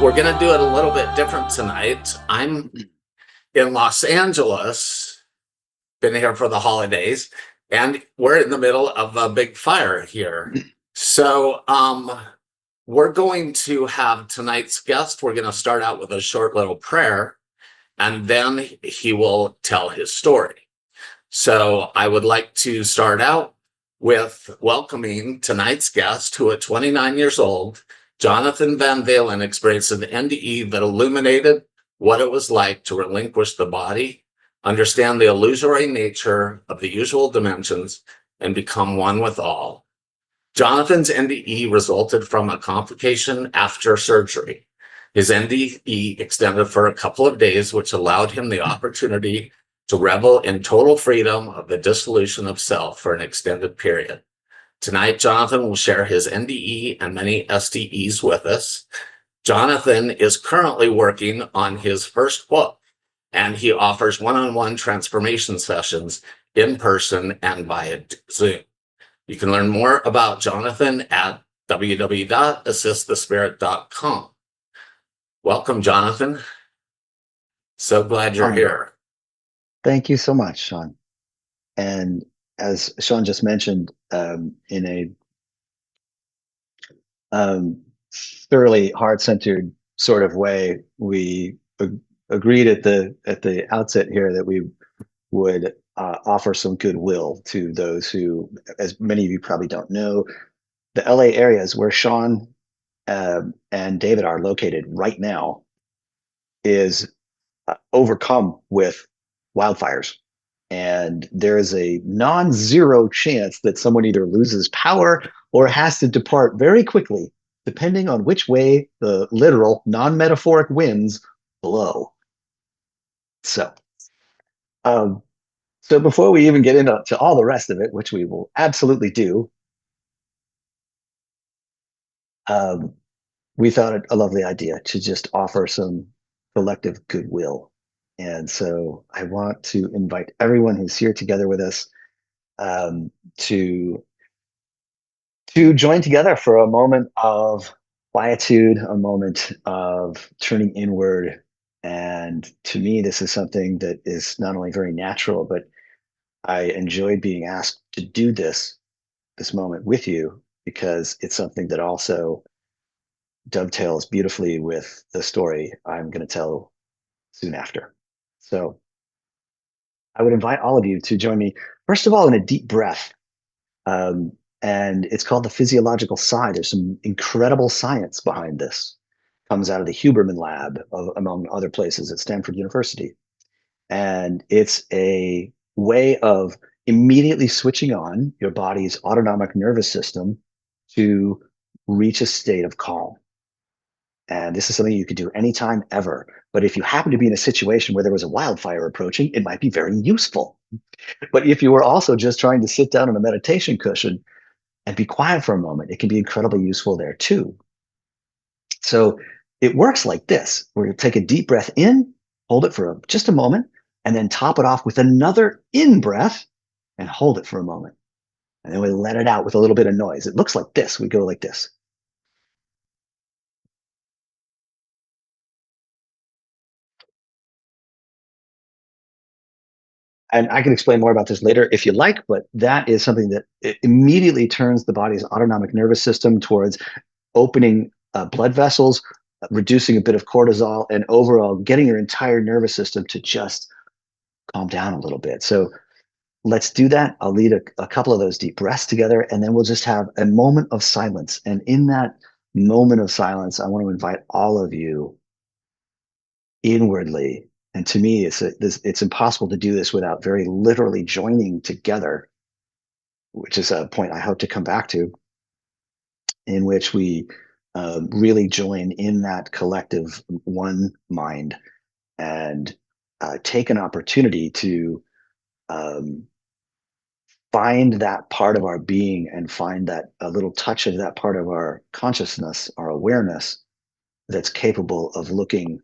we're going to do it a little bit different tonight. I'm in Los Angeles, been here for the holidays, and we're in the middle of a big fire here. So we're going to have tonight's guest. We're going to start out with a short little prayer, and then he will tell his story. So I would like to start out with welcoming tonight's guest, who at 29 years old, Jonathan Van Valin, experienced an NDE that illuminated what it was like to relinquish the body, understand the illusory nature of the usual dimensions, and become one with all. Jonathan's NDE resulted from a complication after surgery. His NDE extended for a couple of days, which allowed him the opportunity to revel in total freedom of the dissolution of self for an extended period. Tonight, Jonathan will share his NDE and many STEs with us. Jonathan is currently working on his first book, and he offers one-on-one transformation sessions in person and via Zoom. You can learn more about Jonathan at www.assistthespirit.com. Welcome, Jonathan. So glad you're here. Thank you so much, Sean. And as Sean just mentioned, in a thoroughly heart-centered sort of way, we agreed at the outset here that we would offer some goodwill to those who, as many of you probably don't know, the LA areas where Sean and David are located right now is overcome with wildfires. And there is a non-zero chance that someone either loses power or has to depart very quickly, depending on which way the literal, non-metaphoric winds blow. So before we even get into all the rest of it, which we will absolutely do, we thought it a lovely idea to just offer some collective goodwill. And so I want to invite everyone who's here together with us to join together for a moment of quietude, a moment of turning inward. And to me, this is something that is not only very natural, but I enjoyed being asked to do this moment with you, because it's something that also dovetails beautifully with the story I'm going to tell soon after. So I would invite all of you to join me, first of all, in a deep breath. And it's called the physiological sigh. There's some incredible science behind this. Comes out of the Huberman lab, among other places at Stanford University. And it's a way of immediately switching on your body's autonomic nervous system to reach a state of calm. And this is something you could do anytime, ever. But if you happen to be in a situation where there was a wildfire approaching, it might be very useful. But if you were also just trying to sit down on a meditation cushion and be quiet for a moment, it can be incredibly useful there too. So it works like this, where you take a deep breath in, hold it for just a moment, and then top it off with another in breath and hold it for a moment. And then we let it out with a little bit of noise. It looks like this. We go like this. And I can explain more about this later if you like, but that is something that it immediately turns the body's autonomic nervous system towards opening blood vessels, reducing a bit of cortisol, and overall getting your entire nervous system to just calm down a little bit. So let's do that. I'll lead a couple of those deep breaths together, and then we'll just have a moment of silence. And in that moment of silence, I want to invite all of you inwardly. And to me, it's impossible to do this without very literally joining together, which is a point I hope to come back to, in which we really join in that collective one mind and take an opportunity to find that part of our being and find that a little touch of that part of our consciousness, our awareness, that's capable of looking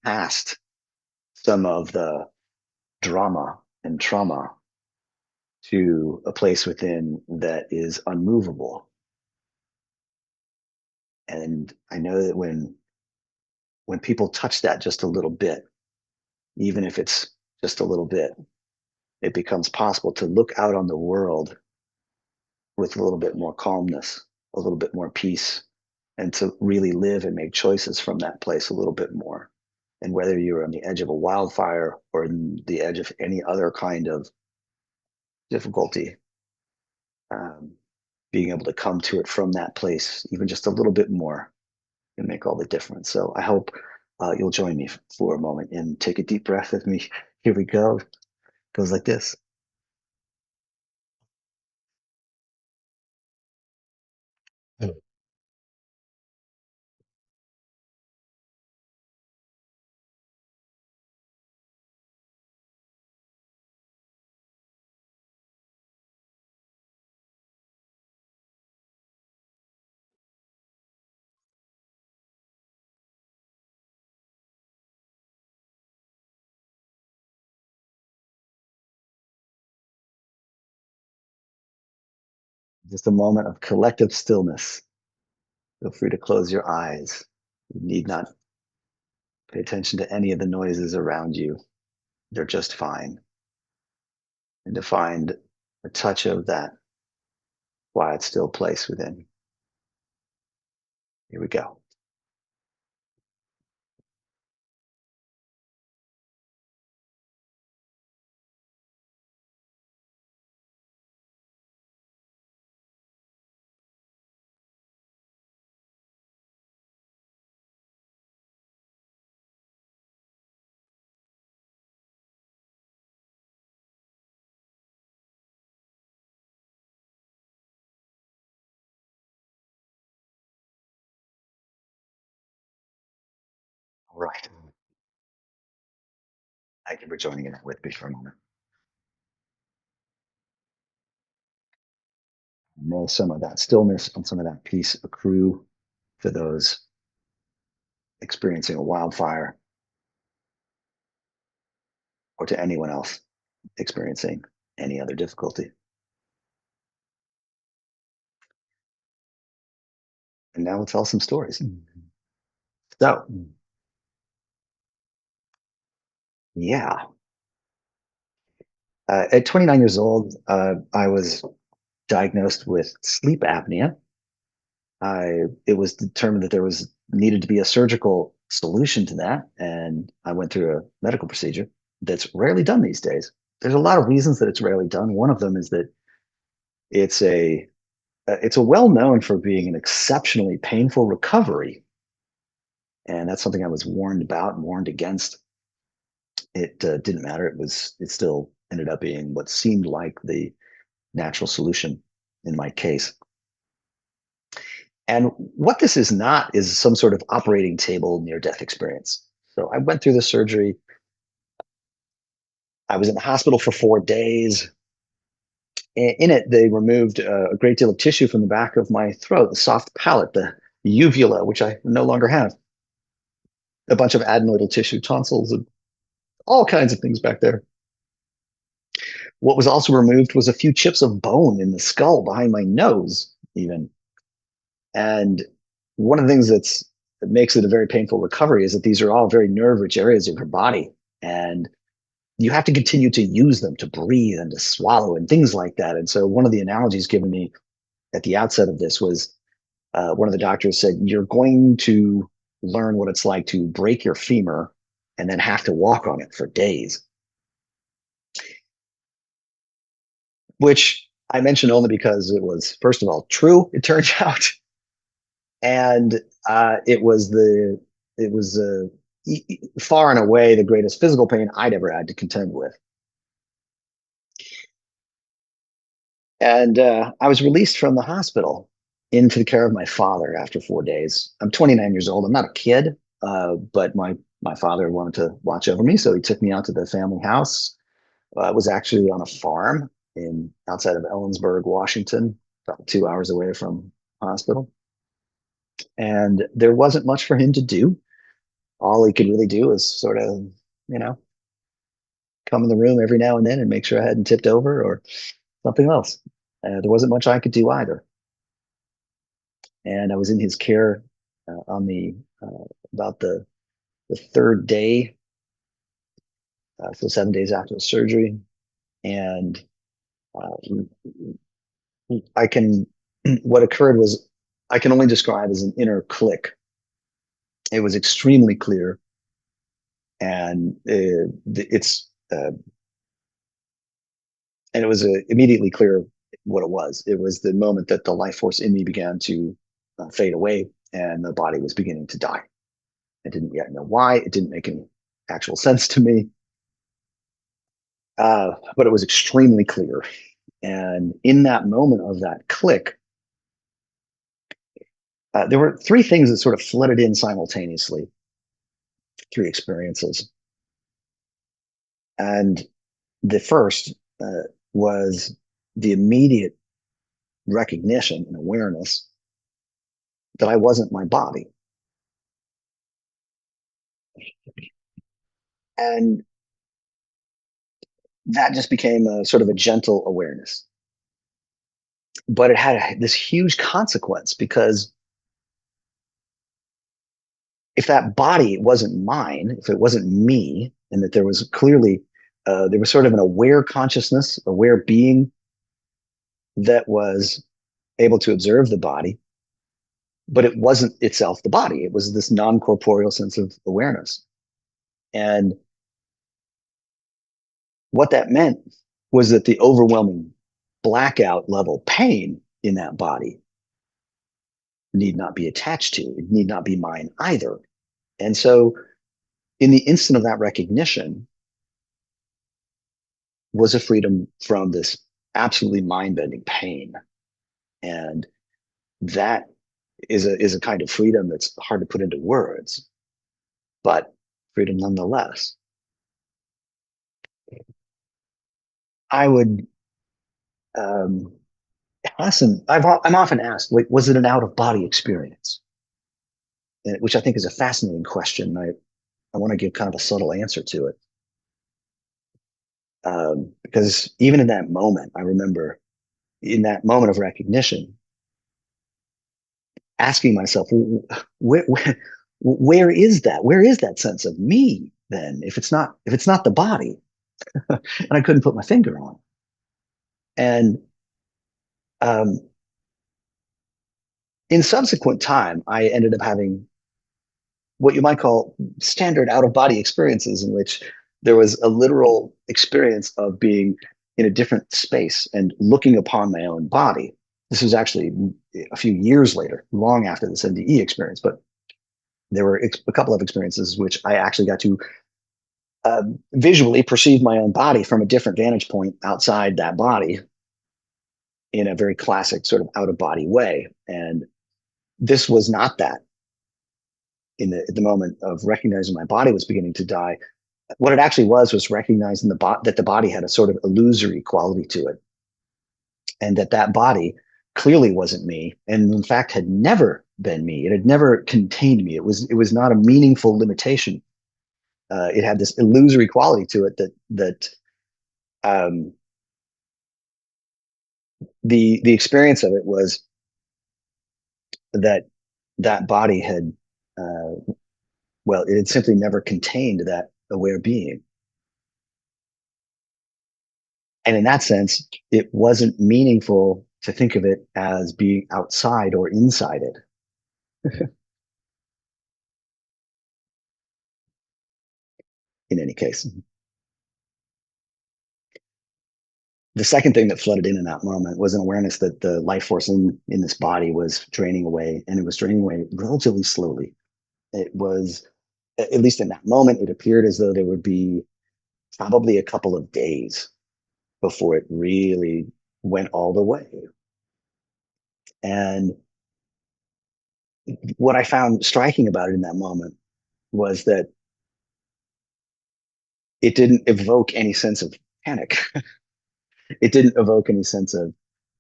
past some of the drama and trauma to a place within that is unmovable. And I know that when when people touch that just a little bit, even if it's just a little bit, it becomes possible to look out on the world with a little bit more calmness, a little bit more peace, and to really live and make choices from that place a little bit more. And whether you're on the edge of a wildfire or in the edge of any other kind of difficulty, um, being able to come to it from that place, even just a little bit more, can make all the difference. So I hope you'll join me for a moment and take a deep breath with me. Here we go. Goes like this. Just a moment of collective stillness. Feel free to close your eyes. You need not pay attention to any of the noises around you. They're just fine. And to find a touch of that quiet, still place within. Here we go. All right. Thank you for joining in with me for a moment. May some of that stillness and some of that peace accrue to those experiencing a wildfire or to anyone else experiencing any other difficulty. And now we'll tell some stories. So, yeah, at 29 years old, I was diagnosed with sleep apnea. It was determined that there was needed to be a surgical solution to that, and I went through a medical procedure that's rarely done these days. There's a lot of reasons that it's rarely done. One of them is that it's a it's a well known for being an exceptionally painful recovery, and that's something I was warned about and warned against. It didn't matter. It still ended up being what seemed like the natural solution in my case. And what this is not is some sort of operating table near death experience. So I went through the surgery. I was in the hospital for 4 days. In it, they removed a great deal of tissue from the back of my throat, the soft palate, the uvula, which I no longer have, a bunch of adenoidal tissue, tonsils, and all kinds of things back there. What was also removed was a few chips of bone in the skull behind my nose, even. And one of the things that makes it a very painful recovery is that these are all very nerve-rich areas of your body, and you have to continue to use them to breathe and to swallow and things like that. And so, one of the analogies given me at the outset of this was one of the doctors said, "You're going to learn what it's like to break your femur and then have to walk on it for days," which I mentioned only because it was, first of all, true. It turns out, and it was far and away the greatest physical pain I'd ever had to contend with. And I was released from the hospital into the care of my father after 4 days. I'm 29 years old. I'm not a kid, but my father wanted to watch over me, so he took me out to the family house. I was actually on a farm in outside of Ellensburg, Washington, about 2 hours away from hospital. And there wasn't much for him to do. All he could really do was sort of, you know, come in the room every now and then and make sure I hadn't tipped over or something else. There wasn't much I could do either. And I was in his care on the about the the third day, so 7 days after the surgery. And what occurred was, I can only describe as an inner click. It was extremely clear. And and it was immediately clear what it was. It was the moment that the life force in me began to fade away and the body was beginning to die. I didn't yet know why. It didn't make any actual sense to me. But it was extremely clear. And in that moment of that click, there were three things that sort of flooded in simultaneously, three experiences. And the first was the immediate recognition and awareness that I wasn't my body. And that just became a sort of a gentle awareness. But it had this huge consequence, because if that body wasn't mine, if it wasn't me, and that there was clearly, there was sort of an aware consciousness, aware being that was able to observe the body, but it wasn't itself the body. It was this non-corporeal sense of awareness. And what that meant was that the overwhelming blackout level pain in that body need not be attached to, it need not be mine either. And so in the instant of that recognition was a freedom from this absolutely mind-bending pain. And that is a kind of freedom that's hard to put into words, but freedom nonetheless. I would I'm often asked, like, was it an out-of-body experience? Which I think is a fascinating question. I want to give kind of a subtle answer to it. Because even in that moment, I remember in that moment of recognition, asking myself, where is that? Where is that sense of me then? If it's not the body, and I couldn't put my finger on. And in subsequent time, I ended up having what you might call standard out-of-body experiences, in which there was a literal experience of being in a different space and looking upon my own body. This was actually a few years later, long after this NDE experience, but there were a couple of experiences which I actually got to visually perceive my own body from a different vantage point outside that body in a very classic sort of out-of-body way. And this was not that. At the moment of recognizing my body was beginning to die, what it actually was recognizing that the body had a sort of illusory quality to it, and that body clearly wasn't me, and in fact had never been me. It had never contained me. It was not a meaningful limitation. It had this illusory quality to it that the experience of it was that body had it had simply never contained that aware being. And in that sense, it wasn't meaningful to think of it as being outside or inside it. In any case, the second thing that flooded in that moment was an awareness that the life force in this body was draining away, and it was draining away relatively slowly. It was, at least in that moment, it appeared as though there would be probably a couple of days before it really went all the way. And what I found striking about it in that moment was that it didn't evoke any sense of panic. It didn't evoke any sense of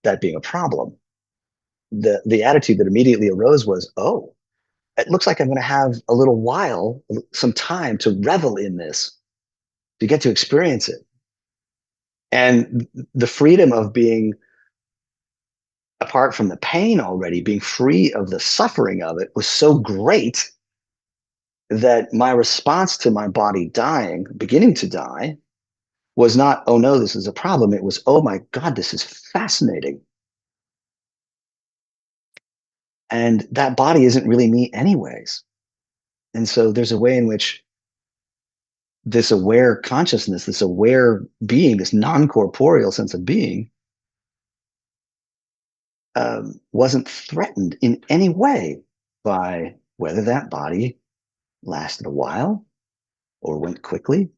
that being a problem. The attitude that immediately arose was, oh, it looks like I'm going to have a little while, some time to revel in this, to get to experience it. And the freedom of being apart from the pain already, being free of the suffering of it, was so great that my response to my body dying, beginning to die, was not, oh no, this is a problem. It was, oh my God, this is fascinating. And that body isn't really me, anyways. And so there's a way in which this aware consciousness, this aware being, this non corporeal sense of being, wasn't threatened in any way by whether that body lasted a while or went quickly.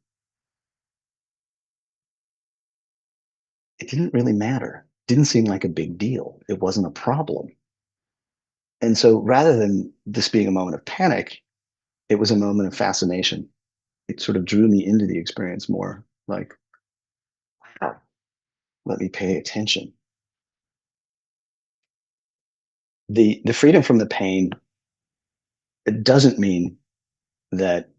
It didn't really matter. Didn't seem like a big deal. It wasn't a problem. And so rather than this being a moment of panic, it was a moment of fascination. It sort of drew me into the experience more, like, wow, let me pay attention. The freedom from the pain, it doesn't mean that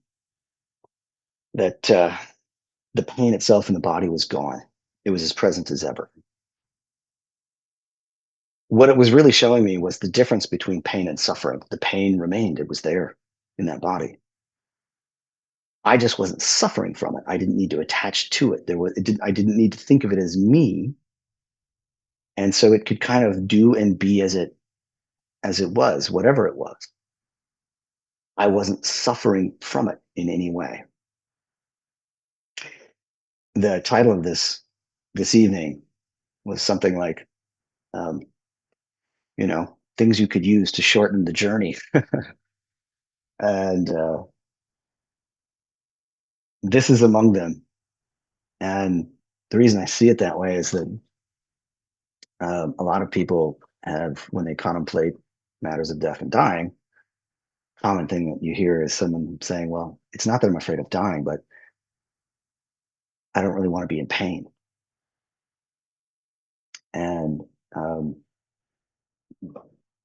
that the pain itself in the body was gone. It was as present as ever. What it was really showing me was the difference between pain and suffering. The pain remained, it was there in that body. I just wasn't suffering from it. I didn't need to attach to it. I didn't need to think of it as me. And so it could kind of do and be as it was, whatever it was. I wasn't suffering from it in any way. The title of this evening was something like, um, things you could use to shorten the journey. And this is among them. And the reason I see it that way is that a lot of people have, when they contemplate matters of death and dying, common thing that you hear is someone saying, well, it's not that I'm afraid of dying, but I don't really want to be in pain. And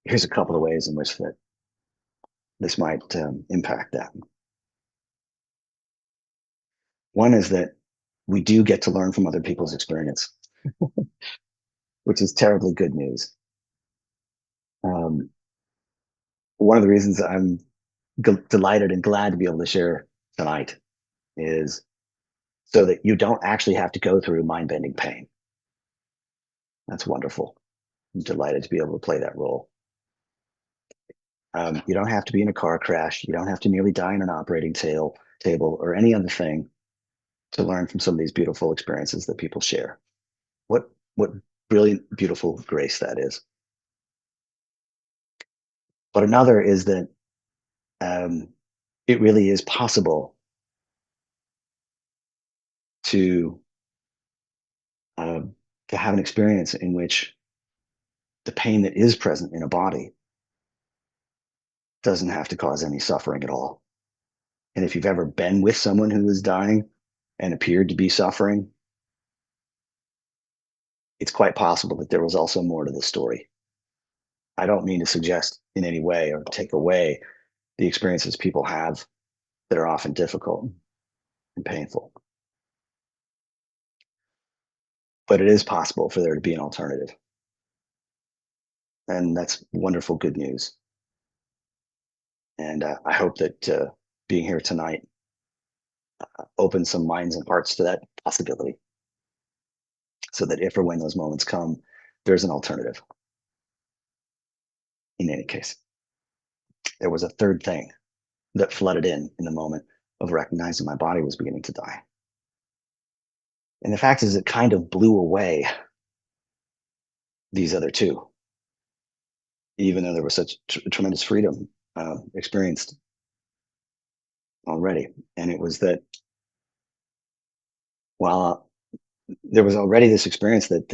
here's a couple of ways in which that this might impact that. One is that we do get to learn from other people's experience, which is terribly good news. One of the reasons I'm delighted and glad to be able to share tonight is so that you don't actually have to go through mind-bending pain. That's wonderful. I'm delighted to be able to play that role. You don't have to be in a car crash. You don't have to nearly die in an operating table or any other thing to learn from some of these beautiful experiences that people share. What brilliant, beautiful grace that is. But another is that it really is possible to have an experience in which the pain that is present in a body doesn't have to cause any suffering at all. And if you've ever been with someone who was dying and appeared to be suffering, it's quite possible that there was also more to the story. I don't mean to suggest in any way or take away the experiences people have that are often difficult and painful. But it is possible for there to be an alternative. And that's wonderful, good news. And I hope that being here tonight opens some minds and hearts to that possibility, so that if or when those moments come, there's an alternative. In any case, there was a third thing that flooded in the moment of recognizing my body was beginning to die. And the fact is, it kind of blew away these other two, even though there was such tremendous freedom experienced already. And it was that while there was already this experience that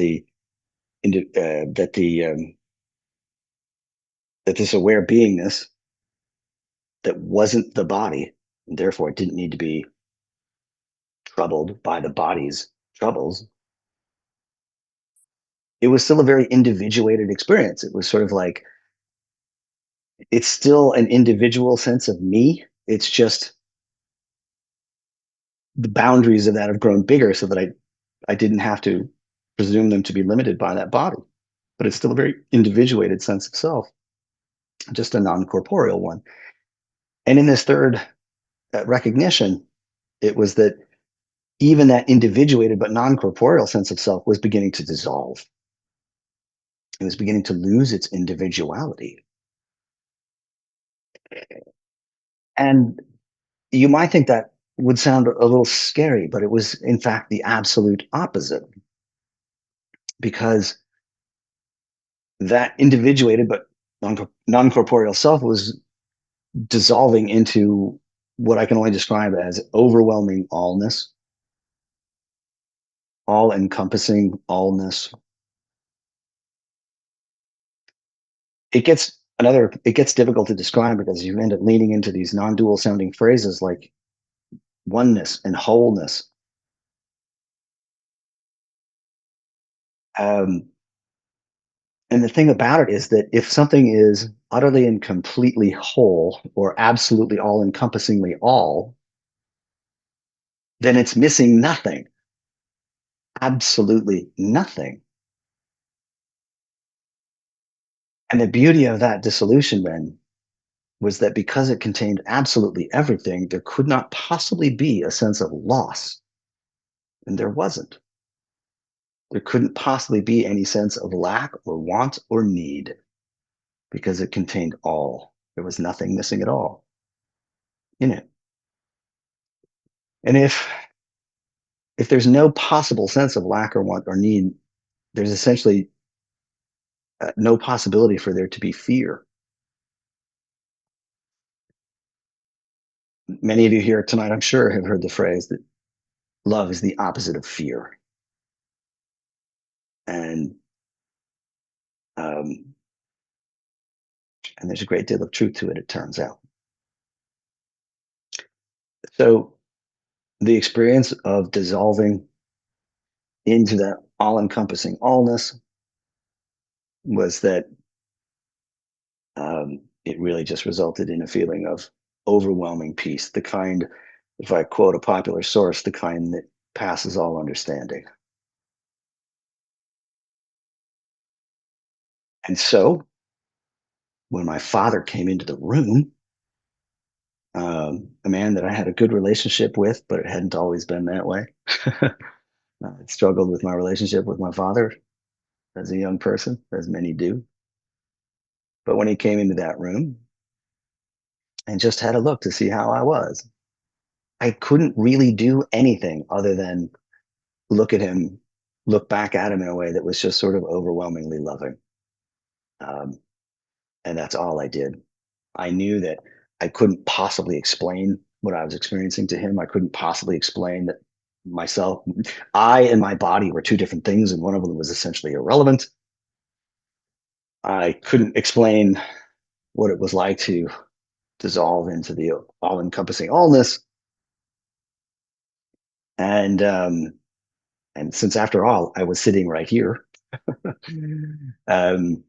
that this aware beingness that wasn't the body, and therefore it didn't need to be troubled by the body's troubles, it was still a very individuated experience. It was sort of like, it's still an individual sense of me. It's just the boundaries of that have grown bigger so that I didn't have to presume them to be limited by that body. But it's still a very individuated sense of self, just a non-corporeal one. And in this third recognition, it was that even that individuated but non-corporeal sense of self was beginning to dissolve. It was beginning to lose its individuality. And you might think that would sound a little scary, but it was in fact the absolute opposite, because that individuated but non-corporeal self was dissolving into what I can only describe as overwhelming allness, all-encompassing allness. It gets difficult to describe because you end up leaning into these non-dual sounding phrases like oneness and wholeness. Um, and the thing about it is that if something is utterly and completely whole or absolutely all encompassingly all, then it's missing nothing, absolutely nothing. And the beauty of that dissolution then was that because it contained absolutely everything, there could not possibly be a sense of loss. And there wasn't. There couldn't possibly be any sense of lack or want or need because it contained all. There was nothing missing at all in it. And if there's no possible sense of lack or want or need, there's essentially no possibility for there to be fear. Many of you here tonight, I'm sure, have heard the phrase that love is the opposite of fear. And um, and there's a great deal of truth to it, it turns out. So the experience of dissolving into that all-encompassing allness was that it really just resulted in a feeling of overwhelming peace, the kind, if I quote a popular source, the kind that passes all understanding. And so when my father came into the room, a man that I had a good relationship with, but it hadn't always been that way. I struggled with my relationship with my father as a young person, as many do. But when he came into that room and just had a look to see how I was, I couldn't really do anything other than look at him, look back at him in a way that was just sort of overwhelmingly loving. Um, and that's all I did. I knew that I couldn't possibly explain what I was experiencing to him. I couldn't possibly explain that myself, I and my body were two different things, and one of them was essentially irrelevant. I couldn't explain what it was like to dissolve into the all-encompassing allness. And and since after all, I was sitting right here, um,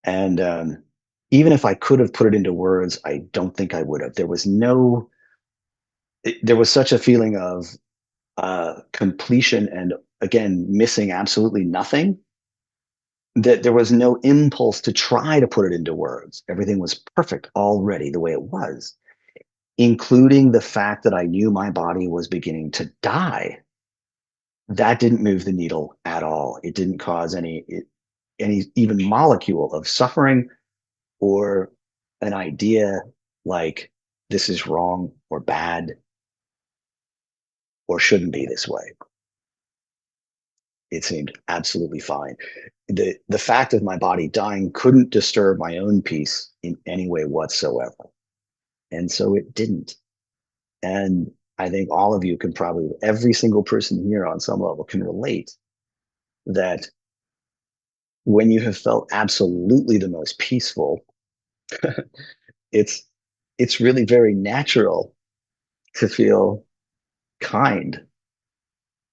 and even if I could have put it into words, I don't think I would have. There was no, there was such a feeling of completion and again missing absolutely nothing that there was no impulse to try to put it into words. Everything was perfect already the way it was, including the fact that I knew my body was beginning to die. That didn't move the needle at all. It didn't cause any even molecule of suffering or an idea like this is wrong or bad or shouldn't be this way. It seemed absolutely fine. The fact of my body dying couldn't disturb my own peace in any way whatsoever. And so it didn't. And I think all of you can probably, every single person here on some level can relate that when you have felt absolutely the most peaceful, it's it's really very natural to feel kind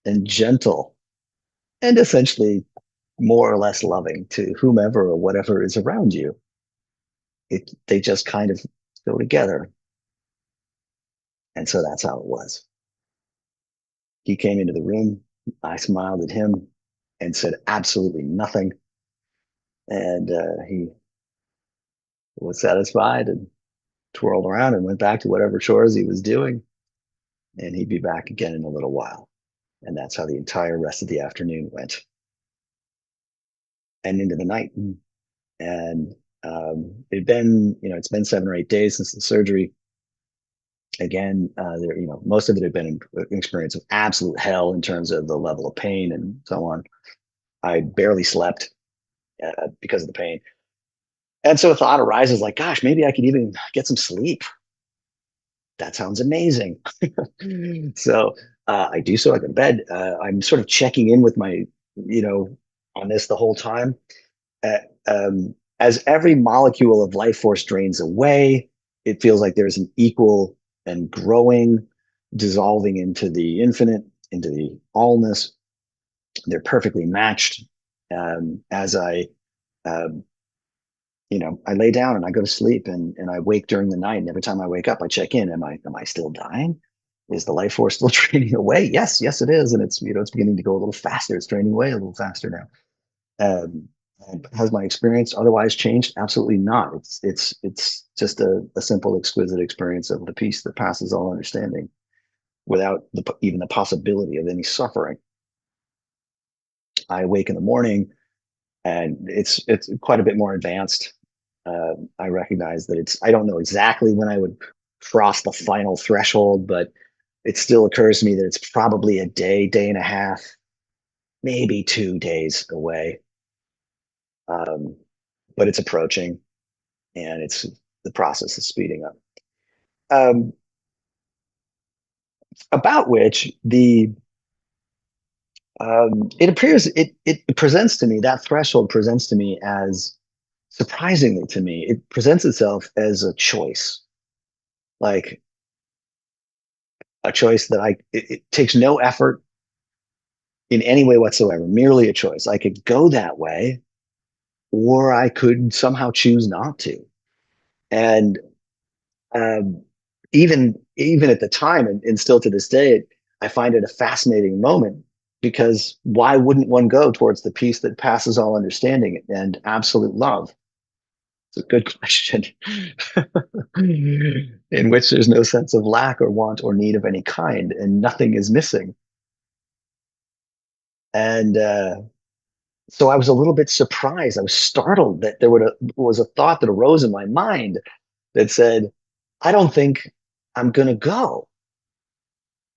and gentle and essentially more or less loving to whomever or whatever is around you. They just kind of go together. And so that's how it was. He came into the room. I smiled at him and said absolutely nothing. And he was satisfied and twirled around and went back to whatever chores he was doing. And he'd be back again in a little while. And that's how the entire rest of the afternoon went and into the night. And it's been 7 or 8 days since the surgery. Again, most of it had been an experience of absolute hell in terms of the level of pain and so on. I barely slept because of the pain. And so a thought arises like, gosh, maybe I could even get some sleep. That sounds amazing. So I do so. I go to bed. I'm sort of checking in with my, on this the whole time. As every molecule of life force drains away, it feels like there's an equal and growing, dissolving into the infinite, into the allness. They're perfectly matched. As I lay down and I go to sleep and I wake during the night. And every time I wake up, I check in. Am I still dying? Is the life force still draining away? Yes, it is. And it's beginning to go a little faster. It's draining away a little faster now. And has my experience otherwise changed? Absolutely not. It's just a simple, exquisite experience of the peace that passes all understanding without even the possibility of any suffering. I wake in the morning and it's quite a bit more advanced. I recognize that I don't know exactly when I would cross the final threshold, but it still occurs to me that it's probably a day and a half, maybe 2 days away. But it's approaching, and the process is speeding up. About which it appears it presents to me, that threshold presents to me as, surprisingly to me, it presents itself as a choice, like a choice that it takes no effort in any way whatsoever, merely a choice. I could go that way, or I could somehow choose not to. And even at the time, and still to this day, I find it a fascinating moment, because why wouldn't one go towards the peace that passes all understanding and absolute love? It's a good question. In which there's no sense of lack or want or need of any kind, and nothing is missing. And so I was a little bit surprised. I was startled that there was a thought that arose in my mind that said, I don't think I'm going to go.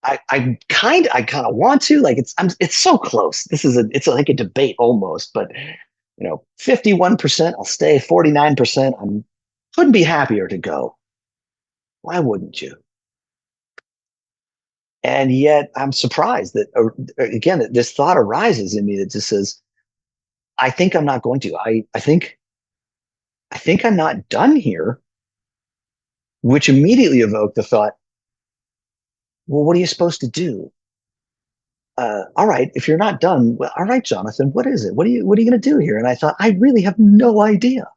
I kind of want to, like, it's so close. It's like a debate almost, but 51% I'll stay, 49% couldn't be happier to go. Why wouldn't you? And yet I'm surprised that, again, this thought arises in me that just says, I think I'm not going to. I think I'm not done here, which immediately evoked the thought, well, what are you supposed to do? All right, if you're not done, well, all right, Jonathan, what is it? What are you going to do here? And I thought, I really have no idea.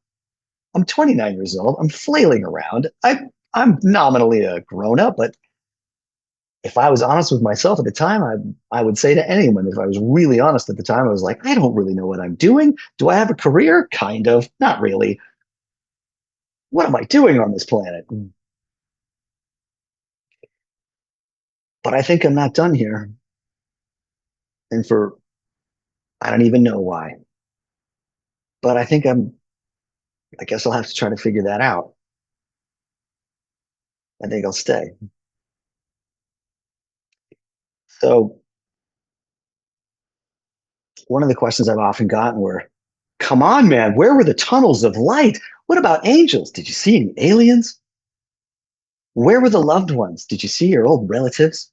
I'm 29 years old. I'm flailing around. I'm nominally a grown up, but if I was honest with myself at the time, I would say to anyone, if I was really honest at the time, I was like, I don't really know what I'm doing. Do I have a career? Kind of, not really. What am I doing on this planet? But I think I'm not done here. And I don't even know why. But I guess I'll have to try to figure that out. I think I'll stay. So one of the questions I've often gotten were, come on, man, where were the tunnels of light? What about angels? Did you see any aliens? Where were the loved ones? Did you see your old relatives?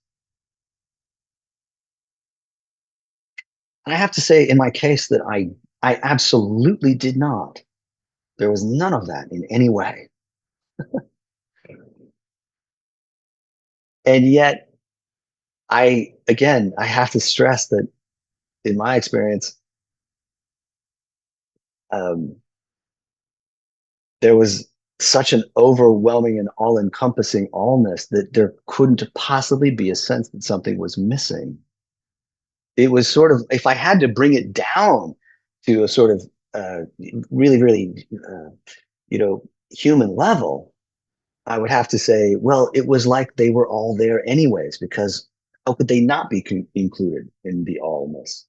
And I have to say, in my case, that I absolutely did not. There was none of that in any way. And yet, I have to stress that in my experience, there was such an overwhelming and all-encompassing allness that there couldn't possibly be a sense that something was missing. It was sort of, if I had to bring it down to a sort of really, really, human level, I would have to say, well, it was like they were all there anyways, because how could they not be included in the allness?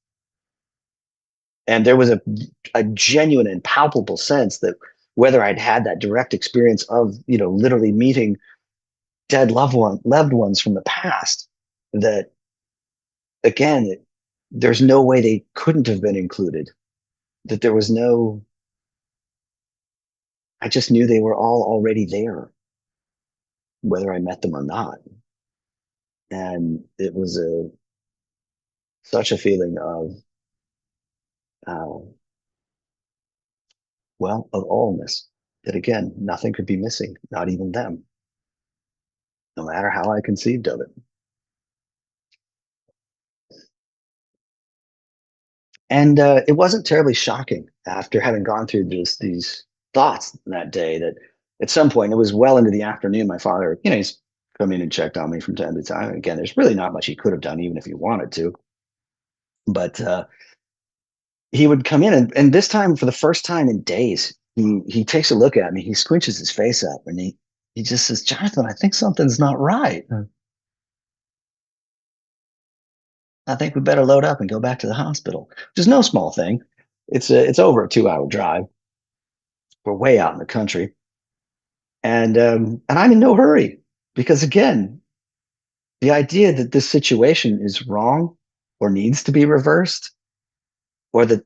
And there was a genuine and palpable sense that whether I'd had that direct experience of, literally meeting dead loved ones from the past, that again, there's no way they couldn't have been included. That there was no, I just knew they were all already there, whether I met them or not. And it was such a feeling of, uh, of allness, that again, nothing could be missing, not even them, no matter how I conceived of it. And it wasn't terribly shocking after having gone through these thoughts that day, that at some point, it was well into the afternoon, my father, he's come in and checked on me from time to time. Again, there's really not much he could have done, even if he wanted to. But he would come in, and this time, for the first time in days, he takes a look at me, he squinches his face up, and he just says, "Jonathan, I think something's not right. I think we better load up and go back to the hospital," which is no small thing. It's over a 2-hour drive. We're way out in the country, and I'm in no hurry, because again, the idea that this situation is wrong or needs to be reversed, or that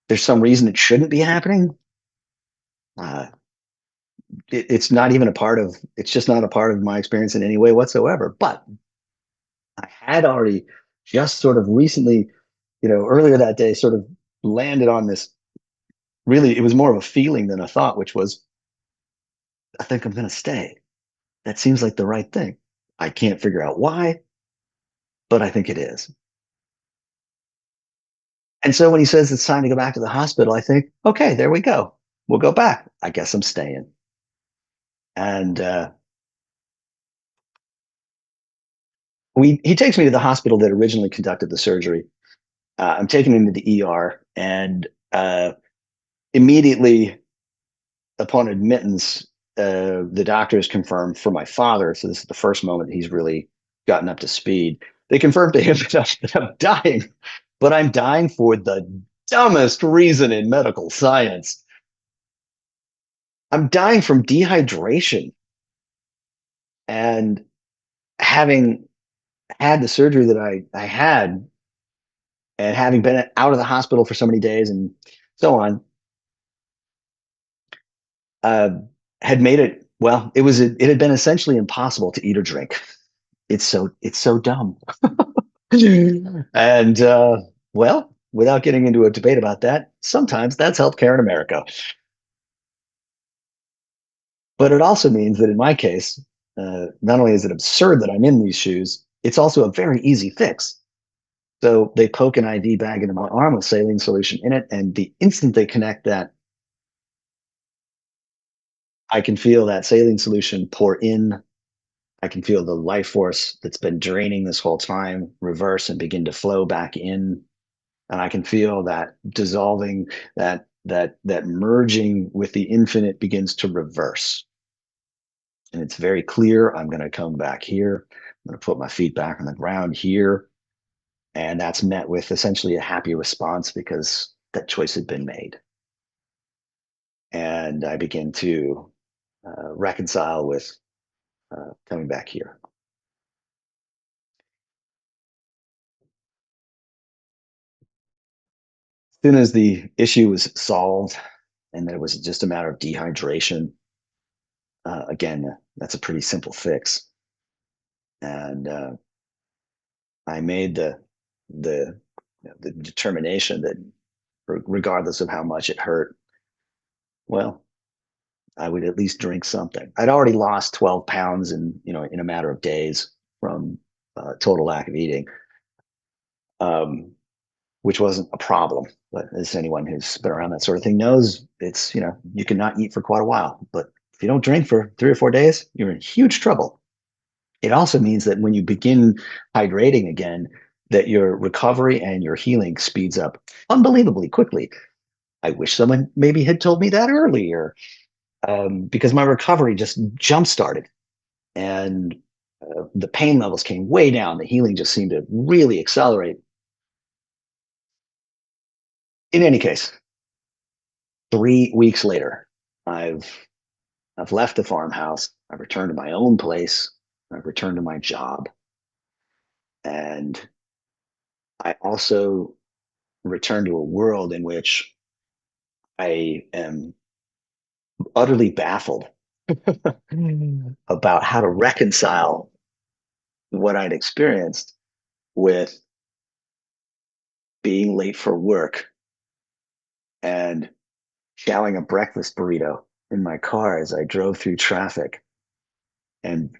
there's some reason it shouldn't be happening, uh, it's not even a part of. It's just not a part of my experience in any way whatsoever. But I had already just sort of recently, earlier that day, sort of landed on this. Really, it was more of a feeling than a thought, which was, I think I'm going to stay. That seems like the right thing. I can't figure out why, but I think it is. And so when he says it's time to go back to the hospital, I think, okay, there we go. We'll go back. I guess I'm staying. And he takes me to the hospital that originally conducted the surgery. I'm taken into the ER, and immediately upon admittance, the doctors confirmed for my father. So this is the first moment he's really gotten up to speed. They confirmed to him that I'm dying, but I'm dying for the dumbest reason in medical science. I'm dying from dehydration. And having had the surgery that I had, and having been out of the hospital for so many days and so on, uh, had made it, well, it had been essentially impossible to eat or drink. It's so dumb. And without getting into a debate about that, sometimes that's healthcare in America. But it also means that in my case, not only is it absurd that I'm in these shoes, it's also a very easy fix. So they poke an IV bag into my arm with saline solution in it, and the instant they connect that, I can feel that saline solution pour in. I can feel the life force that's been draining this whole time reverse and begin to flow back in. And I can feel that dissolving, that merging with the infinite begins to reverse. And it's very clear, I'm going to come back here. I'm going to put my feet back on the ground here. And that's met with essentially a happy response, because that choice had been made. And I begin to reconcile with coming back here. As soon as the issue was solved and that it was just a matter of dehydration, again, that's a pretty simple fix. And I made the determination that regardless of how much it hurt, well, I would at least drink something. I'd already lost 12 pounds in a matter of days from total lack of eating, um, which wasn't a problem. But as anyone who's been around that sort of thing knows, it's, you can not eat for quite a while. But if you don't drink for 3 or 4 days, you're in huge trouble. It also means that when you begin hydrating again, that your recovery and your healing speeds up unbelievably quickly. I wish someone maybe had told me that earlier, because my recovery just jump started and the pain levels came way down. The healing just seemed to really accelerate. In any case, 3 weeks later, I've I've left the farmhouse. I've returned to my own place. I've returned to my job, and I also returned to a world in which I am utterly baffled about how to reconcile what I'd experienced with being late for work and chowing a breakfast burrito in my car as I drove through traffic and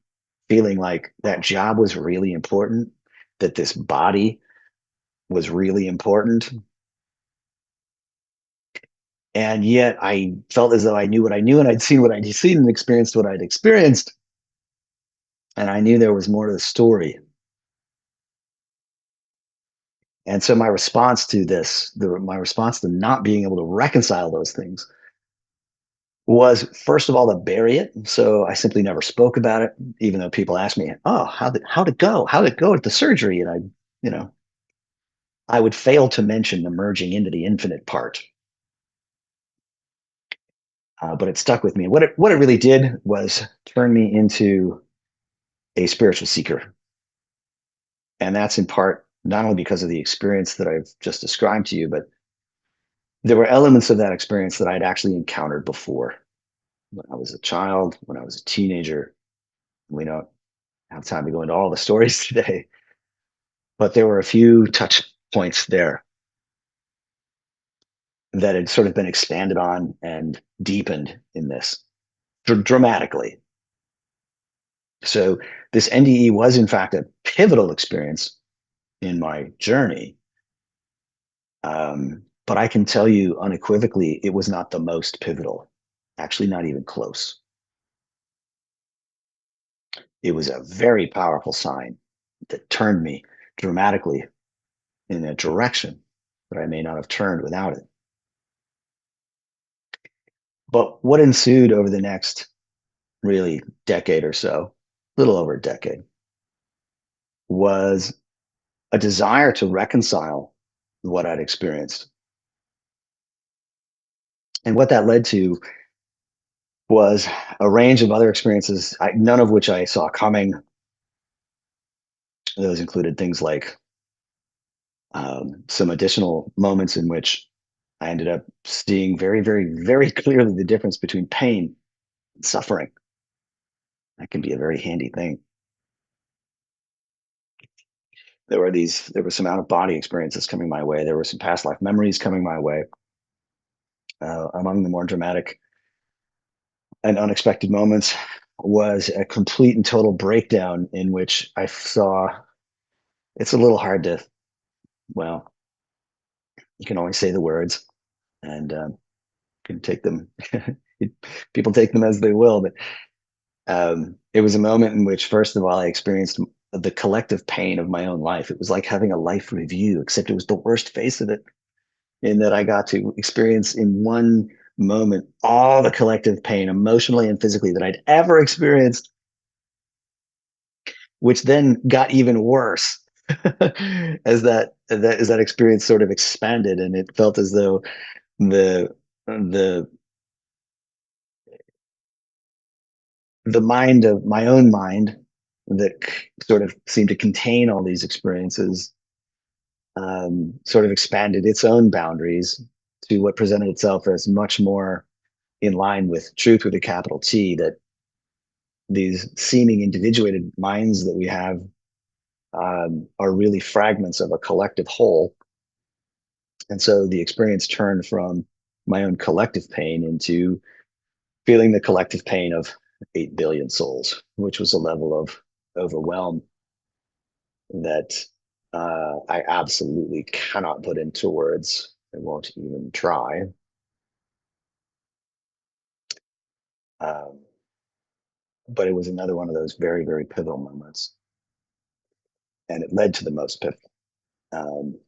feeling like that job was really important, that this body was really important. And yet I felt as though I knew what I knew and I'd seen what I'd seen and experienced what I'd experienced. And I knew there was more to the story. And so my response to this, my response to not being able to reconcile those things was first of all to bury it. So I simply never spoke about it, even though people asked me, "Oh, how'd it go? How'd it go at the surgery?" And you know, I would fail to mention the merging into the infinite part. But it stuck with me. What it really did was turn me into a spiritual seeker, and that's in part not only because of the experience that I've just described to you, but there were elements of that experience that I'd actually encountered before when I was a child, when I was a teenager. We don't have time to go into all the stories today, but there were a few touch points there that had sort of been expanded on and deepened in this dramatically. So this NDE was in fact a pivotal experience in my journey. But I can tell you unequivocally, it was not the most pivotal, actually, not even close. It was a very powerful sign that turned me dramatically in a direction that I may not have turned without it. But what ensued over the next really decade or so, a little over a decade, was a desire to reconcile what I'd experienced. And what that led to was a range of other experiences, none of which I saw coming. Those included things like some additional moments in which I ended up seeing very, very, very clearly the difference between pain and suffering. That can be a very handy thing. There were some out of body experiences coming my way. There were some past life memories coming my way. Among the more dramatic and unexpected moments was a complete and total breakdown in which I saw it's a little hard to, well, you can only say the words and can take them, people take them as they will. But it was a moment in which, first of all, I experienced the collective pain of my own life. It was like having a life review, except it was the worst face of it, in that I got to experience in one moment all the collective pain, emotionally and physically, that I'd ever experienced, which then got even worse as that experience sort of expanded, and it felt as though the the mind of my own mind that sort of seemed to contain all these experiences sort of expanded its own boundaries to what presented itself as much more in line with truth with a capital T, that these seeming individuated minds that we have are really fragments of a collective whole. And so the experience turned from my own collective pain into feeling the collective pain of 8 billion souls, which was a level of overwhelm that I absolutely cannot put into words. I won't even try. Um, but it was another one of those very, very pivotal moments. And it led to the most pivotal. Um,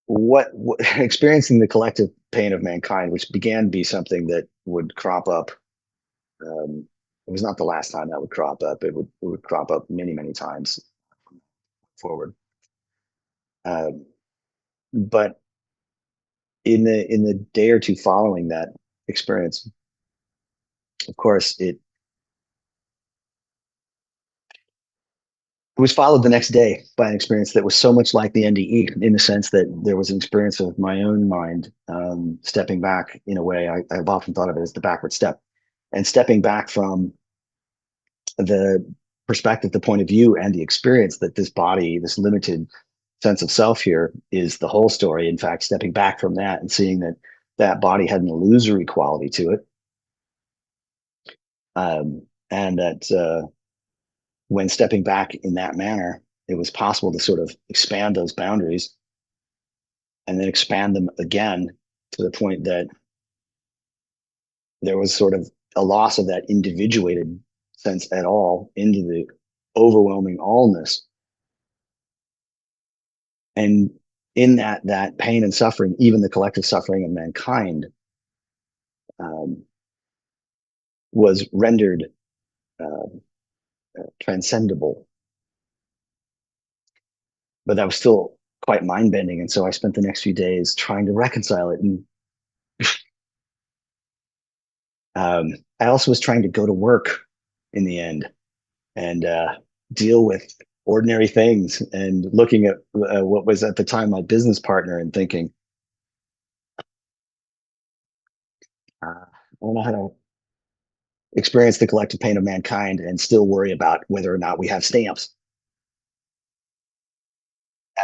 what experiencing the collective pain of mankind, which began to be something that would crop up um, it was not the last time that would crop up. It would crop up many, many times forward. But in the day or two following that experience, of course, it was followed the next day by an experience that was so much like the NDE, in the sense that there was an experience of my own mind stepping back in a way. I've often thought of it as the backward step, and stepping back from the perspective, the point of view, and the experience that this body, this limited sense of self here, is the whole story. In fact, stepping back from that and seeing that that body had an illusory quality to it, and that when stepping back in that manner, it was possible to sort of expand those boundaries and then expand them again to the point that there was sort of a loss of that individuated sense at all into the overwhelming allness. And in that pain and suffering, even the collective suffering of mankind, um, was rendered uh, transcendable. But that was still quite mind bending, and so I spent the next few days trying to reconcile it. And I also was trying to go to work in the end and deal with ordinary things, and looking at what was at the time my business partner and thinking, I don't know how to experience the collective pain of mankind and still worry about whether or not we have stamps.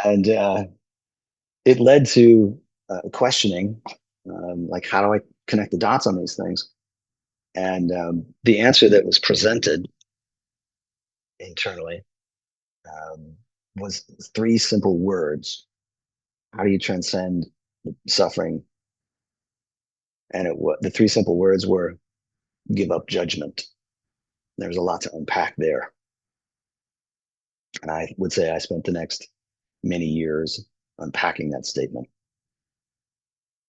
And it led to questioning, like, how do I connect the dots on these things? And the answer that was presented internally um, was three simple words. How do you transcend suffering? And the three simple words were: give up judgment. There's a lot to unpack there. And I would say I spent the next many years unpacking that statement.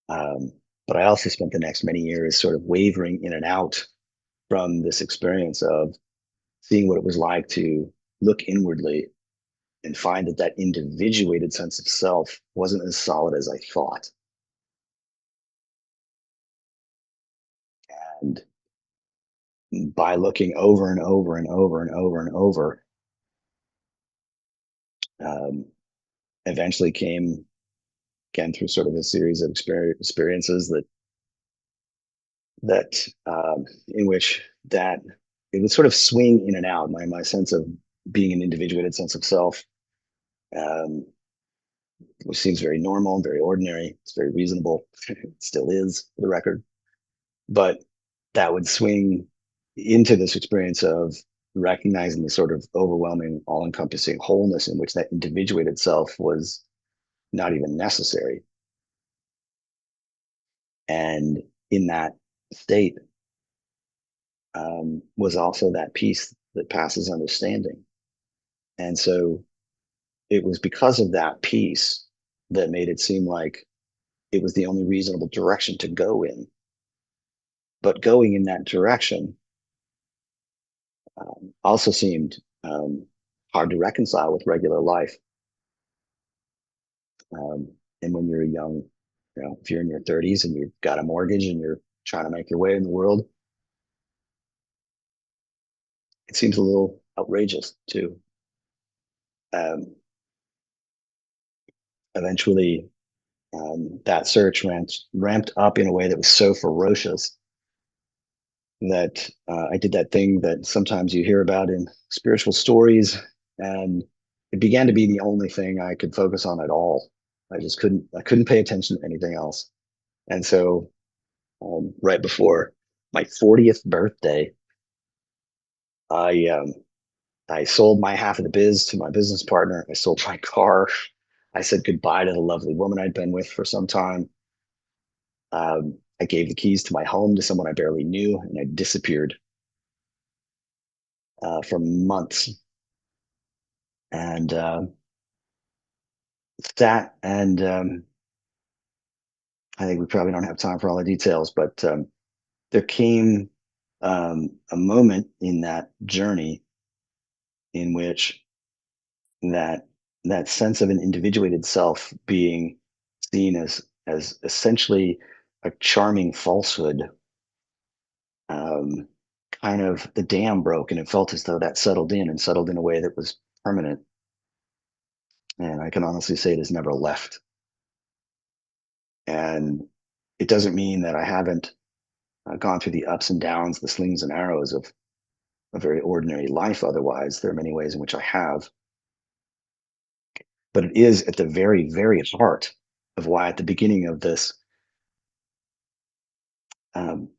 Um, but I also spent the next many years sort of wavering in and out from this experience of seeing what it was like to look inwardly and find that that individuated sense of self wasn't as solid as I thought. And by looking over and over and over and over and over, um, eventually came again through sort of a series of experiences that in which that it would sort of swing in and out. My sense of being an individuated sense of self, um, which seems very normal and very ordinary. It's very reasonable. It still is, for the record. But that would swing into this experience of recognizing the sort of overwhelming, all-encompassing wholeness in which that individuated self was not even necessary. And in that state was also that peace that passes understanding. And so it was because of that peace that made it seem like it was the only reasonable direction to go in. But going in that direction also seemed hard to reconcile with regular life. And when you're young, if you're in your 30s and you've got a mortgage and you're trying to make your way in the world, it seems a little outrageous too. Eventually, that search ramped up in a way that was so ferocious that I did that thing that sometimes you hear about in spiritual stories, and it began to be the only thing I could focus on at all. I couldn't pay attention to anything else. And so, right before my 40th birthday, I I sold my half of the biz to my business partner. I sold my car. I said goodbye to the lovely woman I'd been with for some time. I gave the keys to my home to someone I barely knew, and I disappeared for months. And that, and I think we probably don't have time for all the details, but there came a moment in that journey in which that that sense of an individuated self being seen as essentially a charming falsehood, um, kind of the dam broke, and it felt as though that settled in and settled in a way that was permanent. And I can honestly say it has never left. And it doesn't mean that I haven't gone through the ups and downs, the slings and arrows of a very ordinary life. Otherwise, there are many ways in which I have, but it is at the very, very heart of why, at the beginning um,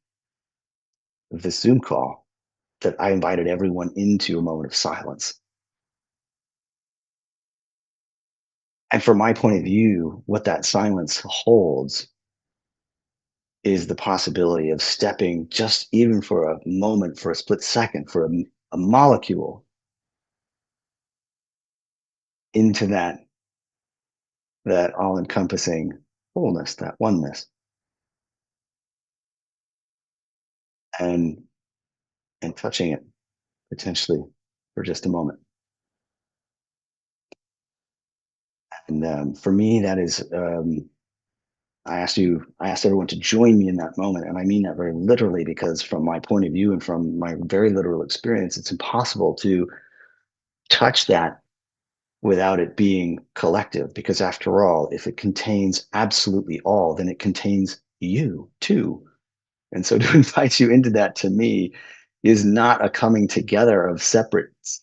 of this Zoom call, that I invited everyone into a moment of silence. And from my point of view, what that silence holds is the possibility of stepping, just even for a moment, for a split second, for a molecule, into that all-encompassing wholeness, that oneness, and touching it potentially for just a moment. And for me, that is, I asked everyone to join me in that moment. And I mean that very literally, because from my point of view and from my very literal experience, it's impossible to touch that without it being collective. Because after all, if it contains absolutely all, then it contains you too. And so to invite you into that, to me, is not a coming together of separates.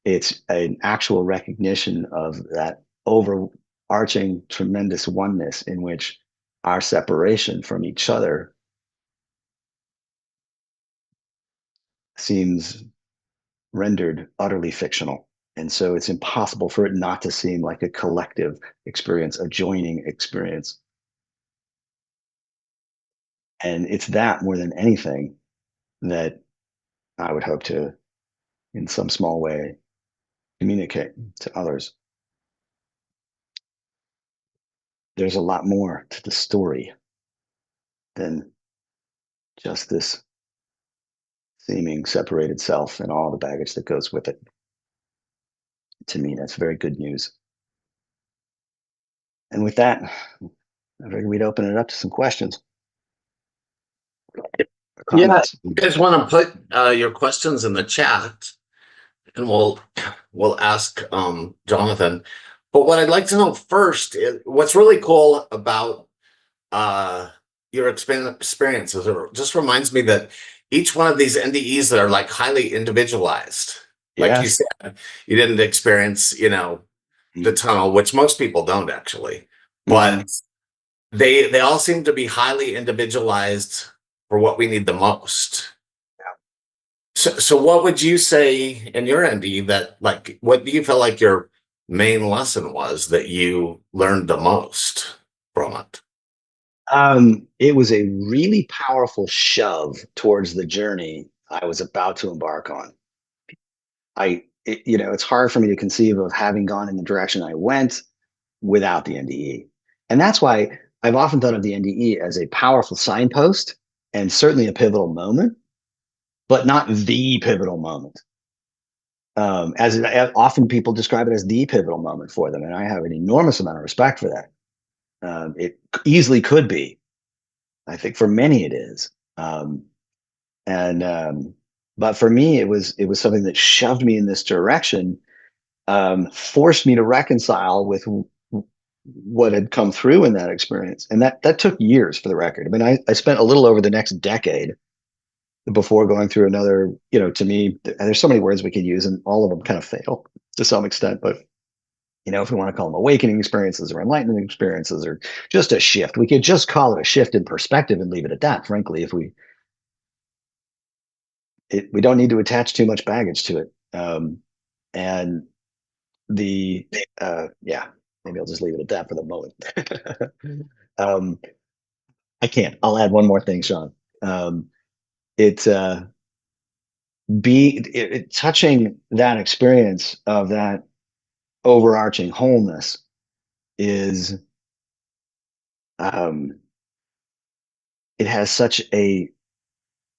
It's an actual recognition of that overarching tremendous oneness in which our separation from each other seems rendered utterly fictional. And so it's impossible for it not to seem like a collective experience, a joining experience. And it's that more than anything that I would hope to, in some small way, communicate to others. There's a lot more to the story than just this seeming separated self and all the baggage that goes with it. To me, that's very good news. And with that, I figured we'd open it up to some questions or Yeah, comments. you guys want to put your questions in the chat, and we'll ask Jonathan. But what I'd like to know first is what's really cool about uh, your experiences. It just reminds me that each one of these NDEs that are like highly individualized. Like you Yes. said, you didn't experience, the tunnel, which most people don't actually, Mm-hmm. but they all seem to be highly individualized for what we need the most. So what would you say in your NDE that, like, what do you feel like your main lesson was that you learned the most from it? It was a really powerful shove towards the journey I was about to embark on. It's hard for me to conceive of having gone in the direction I went without the NDE. And that's why I've often thought of the NDE as a powerful signpost and certainly a pivotal moment, but not the pivotal moment. Often people describe it as the pivotal moment for them, and I have an enormous amount of respect for that. It easily could be. I think for many it is. And But for me, it was something that shoved me in this direction, forced me to reconcile with what had come through in that experience, and that took years, for the record. I mean, I spent a little over the next decade before going through another. To me, there's so many words we could use, and all of them kind of fail to some extent. But if we want to call them awakening experiences or enlightenment experiences or just a shift, we could just call it a shift in perspective and leave it at that. Frankly, if we don't need to attach too much baggage to it. And the Yeah, maybe I'll just leave it at that for the moment. um, I can't. I'll add one more thing, Sean. It's be it, Touching that experience of that overarching wholeness is um, it has such a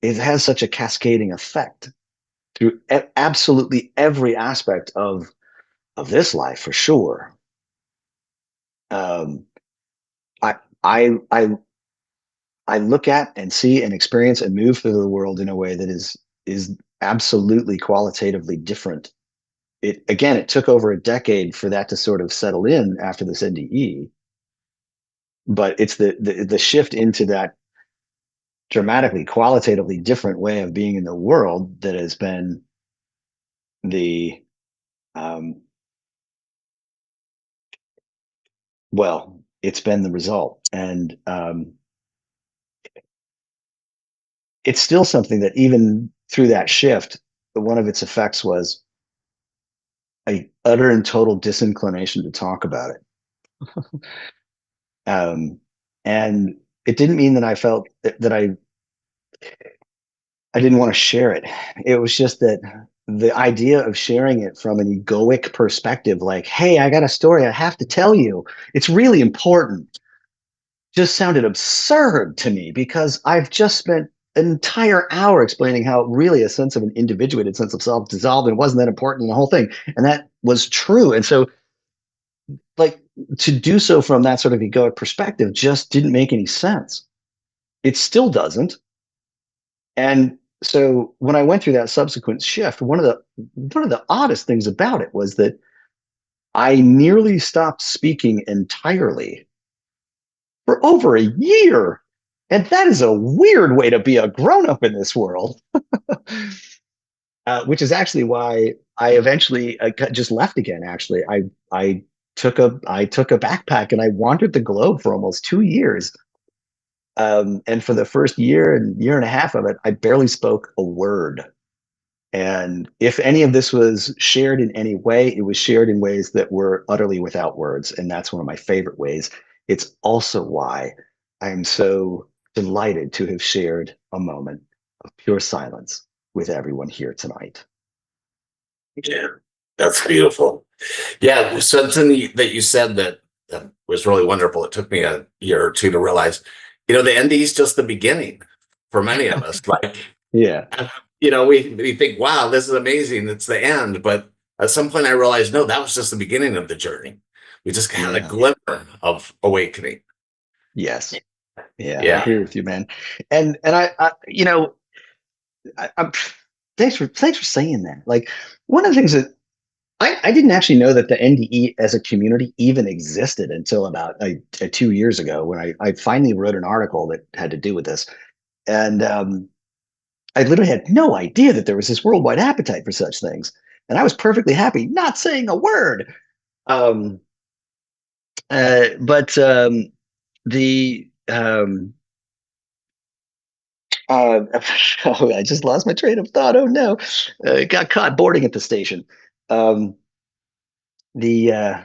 it has such a cascading effect through absolutely every aspect of this life, for sure. Um, I I I I look at and see and experience and move through the world in a way that is absolutely qualitatively different. It again, it took over a decade for that to sort of settle in after this NDE, but it's the shift into that dramatically qualitatively different way of being in the world that has been the um, well, it's been the result, and it's still something that even through that shift, one of its effects was a utter and total disinclination to talk about it. Um, and it didn't mean that I felt that I didn't want to share it. It was just that the idea of sharing it from an egoic perspective, like, hey, I got a story I have to tell you. It's really important, just sounded absurd to me because I've just spent an entire hour explaining how really a sense of an individuated sense of self dissolved and wasn't that important in the whole thing. And that was true. And so, like, to do so from that sort of egoic perspective just didn't make any sense. It still doesn't. And so when I went through that subsequent shift, one of the oddest things about it was that I nearly stopped speaking entirely for over a year. And that is a weird way to be a grown up in this world, which is actually why I eventually just left again. Actually, I took a backpack and I wandered the globe for almost 2 years. And for the first year and year and a half of it, I barely spoke a word. And if any of this was shared in any way, it was shared in ways that were utterly without words. And that's one of my favorite ways. It's also why I'm so delighted to have shared a moment of pure silence with everyone here tonight. Yeah, that's beautiful. Yeah, something that you said that was really wonderful. It took me a year or two to realize, the ND is just the beginning for many of us. Like, Yeah. we think, wow, this is amazing. It's the end. But at some point I realized, no, that was just the beginning of the journey. We just had a Yeah. glimmer of awakening. Yes. Yeah. I Yeah. agree with you, man. And I'm thanks for saying that. Like, one of the things that I didn't actually know that the NDE as a community even existed until about 2 years ago when I finally wrote an article that had to do with this. And I literally had no idea that there was this worldwide appetite for such things. And I was perfectly happy not saying a word. Um, but the oh, I just lost my train of thought. Oh no, got caught boarding at the station. Um, the I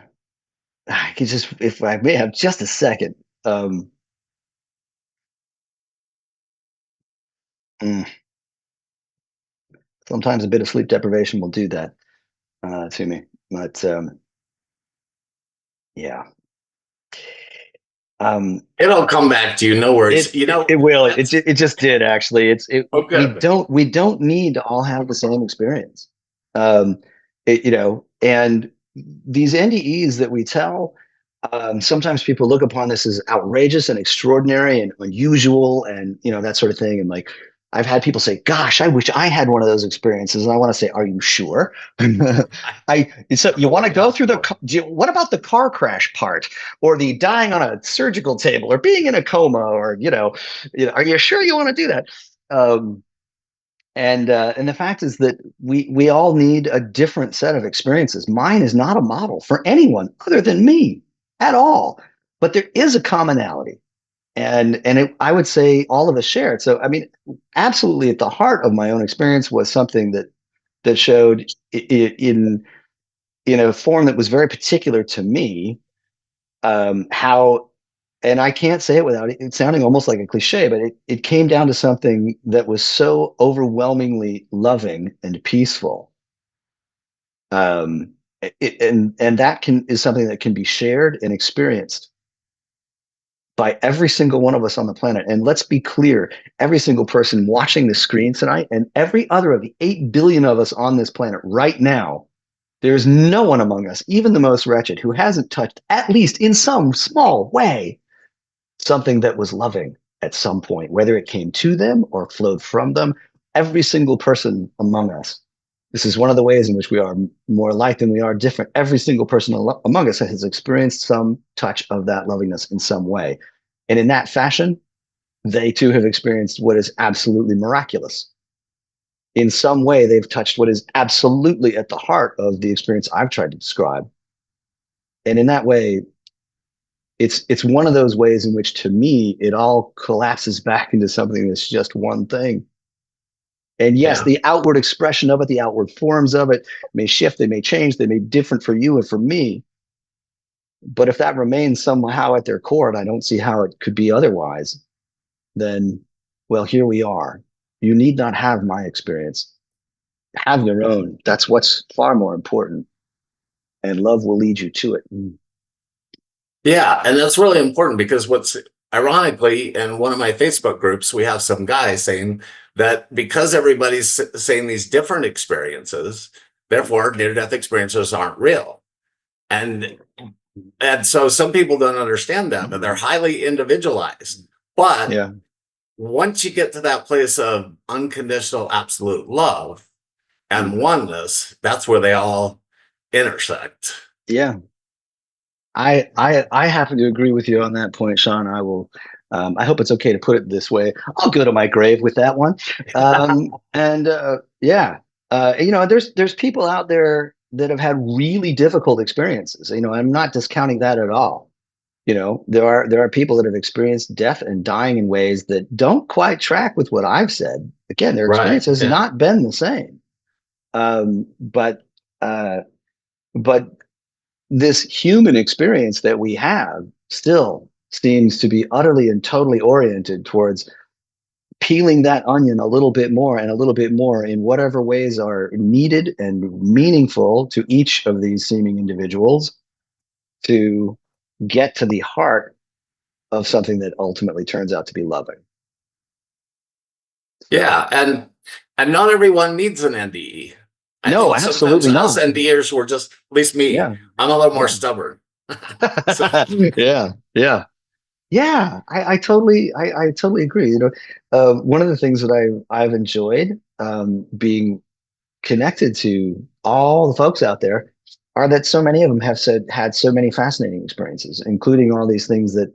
could just, if I may have just a second. Um, mm, Sometimes a bit of sleep deprivation will do that to me. But yeah, um, It'll come back to you. No worries. it will. That's It just did actually. oh good. We don't need to all have the same experience. Um, and these NDEs that we tell, sometimes people look upon this as outrageous and extraordinary and unusual and that sort of thing. And like, I've had people say, "Gosh, I wish I had one of those experiences." And I want to say, "Are you sure?" So you want to go through what about the car crash part, or the dying on a surgical table, or being in a coma, or are you sure you want to do that? Um, and the fact is that we all need a different set of experiences. Mine is not a model for anyone other than me at all, but there is a commonality, and I would say all of us share it. So I mean, absolutely at the heart of my own experience was something that showed in a form that was very particular to me, how, and I can't say it without it sounding almost like a cliche, but it came down to something that was so overwhelmingly loving and peaceful. Um, and that is something that can be shared and experienced by every single one of us on the planet. And let's be clear, every single person watching the screen tonight and every other of the 8 billion of us on this planet right now, there's no one among us, even the most wretched, who hasn't touched, at least in some small way, something that was loving at some point, whether it came to them or flowed from them. Every single person among us. This is one of the ways in which we are more alike than we are different. Every single person among us has experienced some touch of that lovingness in some way. And in that fashion, they too have experienced what is absolutely miraculous. In some way, they've touched what is absolutely at the heart of the experience I've tried to describe. And in that way, it's one of those ways in which, to me, it all collapses back into something that's just one thing. And yes, Yeah. the outward expression of it, the outward forms of it may shift, they may change, they may be different for you and for me. But if that remains somehow at their core, and I don't see how it could be otherwise, then, well, here we are. You need not have my experience. Have your own. That's what's far more important. And love will lead you to it. Yeah, and that's really important because what's ironically in one of my Facebook groups, we have some guys saying that because everybody's saying these different experiences, therefore near-death experiences aren't real. And so some people don't understand that, but they're highly individualized. But Yeah. once you get to that place of unconditional absolute love and oneness, that's where they all intersect. Yeah. I happen to agree with you on that point, Sean. I will. I hope it's okay to put it this way. I'll go to my grave with that one. And yeah, there's people out there that have had really difficult experiences. I'm not discounting that at all. There are people that have experienced death and dying in ways that don't quite track with what I've said. Again, their Right. experience has Yeah. not been the same. But uh, but this human experience that we have still seems to be utterly and totally oriented towards peeling that onion a little bit more and a little bit more in whatever ways are needed and meaningful to each of these seeming individuals to get to the heart of something that ultimately turns out to be loving. Yeah, and not everyone needs an NDE. I No, think sometimes absolutely us not. NDers were just, at least me, Yeah. I'm a little more Yeah. stubborn. So, Yeah. Yeah. Yeah, I totally agree. One of the things that I've enjoyed being connected to all the folks out there are that so many of them have had so many fascinating experiences, including all these things that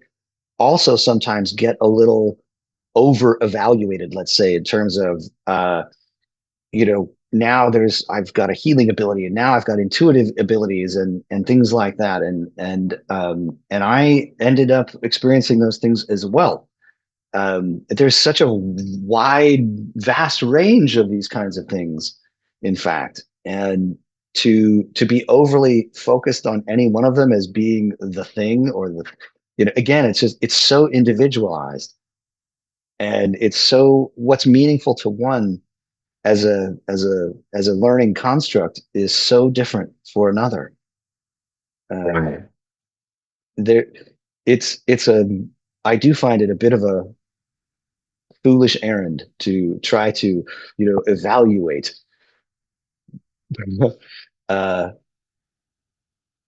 also sometimes get a little over evaluated, let's say, in terms of now I've got a healing ability and now I've got intuitive abilities and things like that. And I ended up experiencing those things as well. There's such a wide, vast range of these kinds of things, in fact. And to be overly focused on any one of them as being the thing or again, it's so individualized, and it's so what's meaningful to one as a learning construct is so different for another. right. There, it's a I do find it a bit of a foolish errand to try to evaluate uh,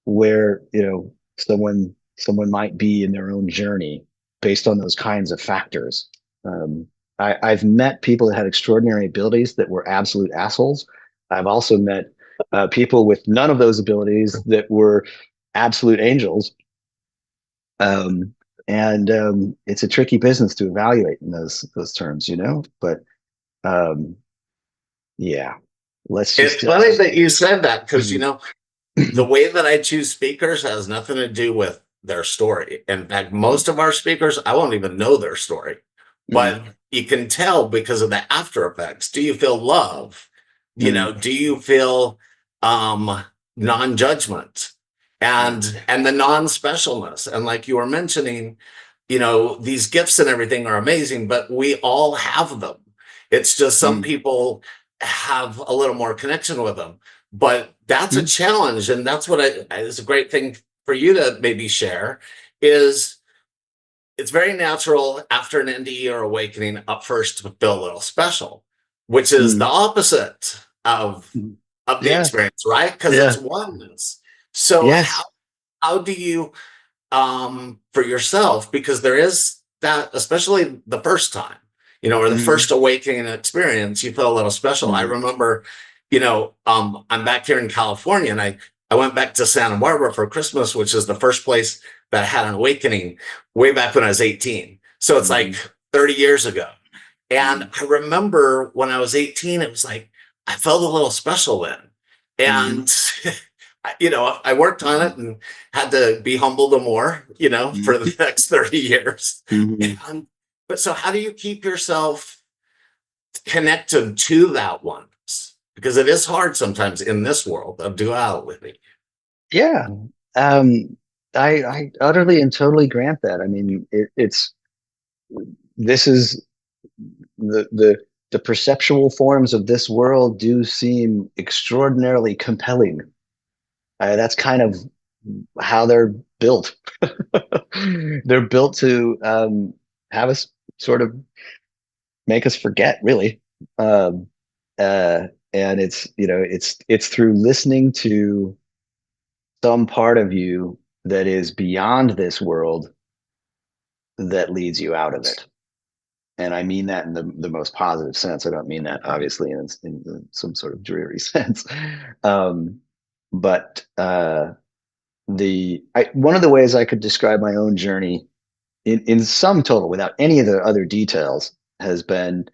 where someone might be in their own journey based on those kinds of factors. I've met people that had extraordinary abilities that were absolute assholes. I've also met people with none of those abilities that were absolute angels. And it's a tricky business to evaluate in those terms, But um, yeah, let's It's just funny that you said that because, the way that I choose speakers has nothing to do with their story. In fact, most of our speakers, I won't even know their story, but you can tell because of the after effects. Do you feel love? Do you feel non-judgment and the non-specialness? And like you were mentioning, these gifts and everything are amazing, but we all have them. It's just some people have a little more connection with them. But that's a challenge, and that's what it's a great thing for you to maybe share is it's very natural after an NDE or awakening up first to feel a little special, which is the Mm. opposite Mm. of the Yeah. experience, right? Because it's Yeah. oneness. So Yes. how do you for yourself, because there is that, especially the first time, or the Mm. first awakening experience, you feel a little special. I Mm. remember, I'm back here in California, and I went back to Santa Barbara for Christmas, which is the first place that I had an awakening way back when I was 18. So it's like Mm. 30 years ago. And Mm. I remember when I was 18, it was like I felt a little special then. Mm. And I worked on Mm. it and had to be humbled more, for the next 30 years. Mm. And, but so how do you keep yourself connected to that oneness? Because it is hard sometimes in this world of duality. Yeah. Um, I utterly and totally grant that. I mean, it's this is the perceptual forms of this world do seem extraordinarily compelling. That's kind of how they're built. They're built to have us sort of make us forget, really. Um, and it's through listening to some part of you that is beyond this world that leads you out of it. And I mean that in the most positive sense. I don't mean that obviously in some sort of dreary sense. Um, but one of the ways I could describe my own journey in sum total, without any of the other details, has been,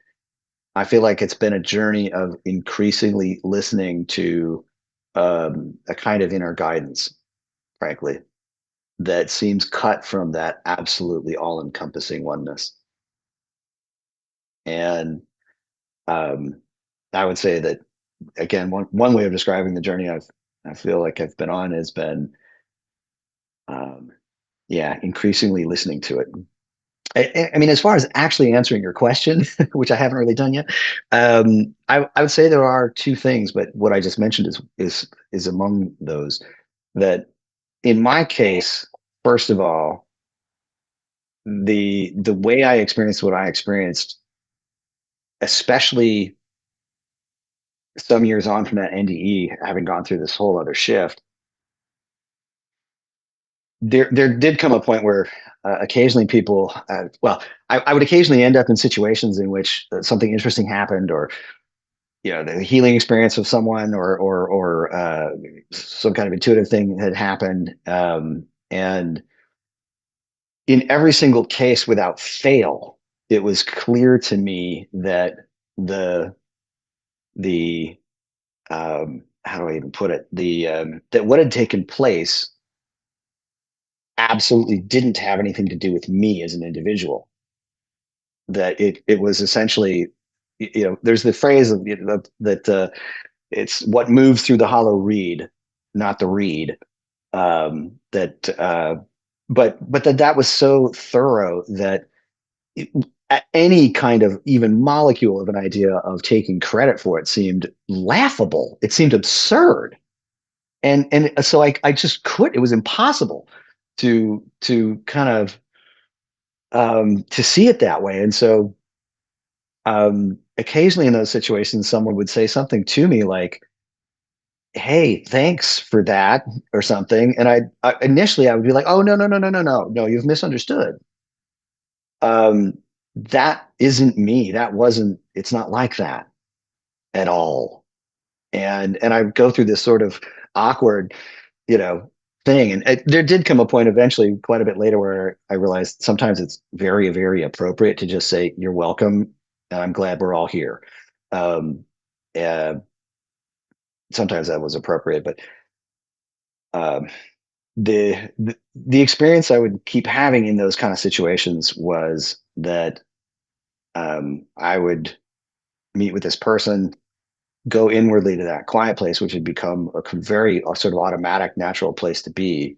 I feel like it's been a journey of increasingly listening to a kind of inner guidance, frankly, that seems cut from that absolutely all-encompassing oneness. And um, I would say that, again, one way of describing the journey I feel like I've been on has been, um, yeah, increasingly listening to it. I mean, as far as actually answering your question, which I haven't really done yet, I would say there are two things, but what I just mentioned is among those. That in my case, first of all, the way I experienced what I experienced, especially some years on from that NDE, having gone through this whole other shift, there did come a point where occasionally people, I would occasionally end up in situations in which something interesting happened, or the healing experience of someone, or some kind of intuitive thing had happened, and in every single case, without fail, it was clear to me that the the how do I even put it, the that what had taken place absolutely didn't have anything to do with me as an individual. That it was essentially, there's the phrase of, that it's what moves through the hollow reed, not the reed. That but that was so thorough that it, any kind of even molecule of an idea of taking credit for it seemed laughable. It seemed absurd. And so I just quit. It was impossible to kind of to see it that way. And so occasionally in those situations, someone would say something to me like, "Hey, thanks for that," or something. And initially I would be like, "Oh, no, no, no, no, no, no, no, you've misunderstood. Um, that isn't me. That wasn't. It's not like that at all." And I would go through this sort of awkward, you know, thing. And there did come a point eventually, quite a bit later, where I realized sometimes it's very, very appropriate to just say, "You're welcome. And I'm glad we're all here." Um, uh, Sometimes that was appropriate, but um, the experience I would keep having in those kind of situations was that I would meet with this person, go inwardly to that quiet place, which had become a sort of automatic, natural place to be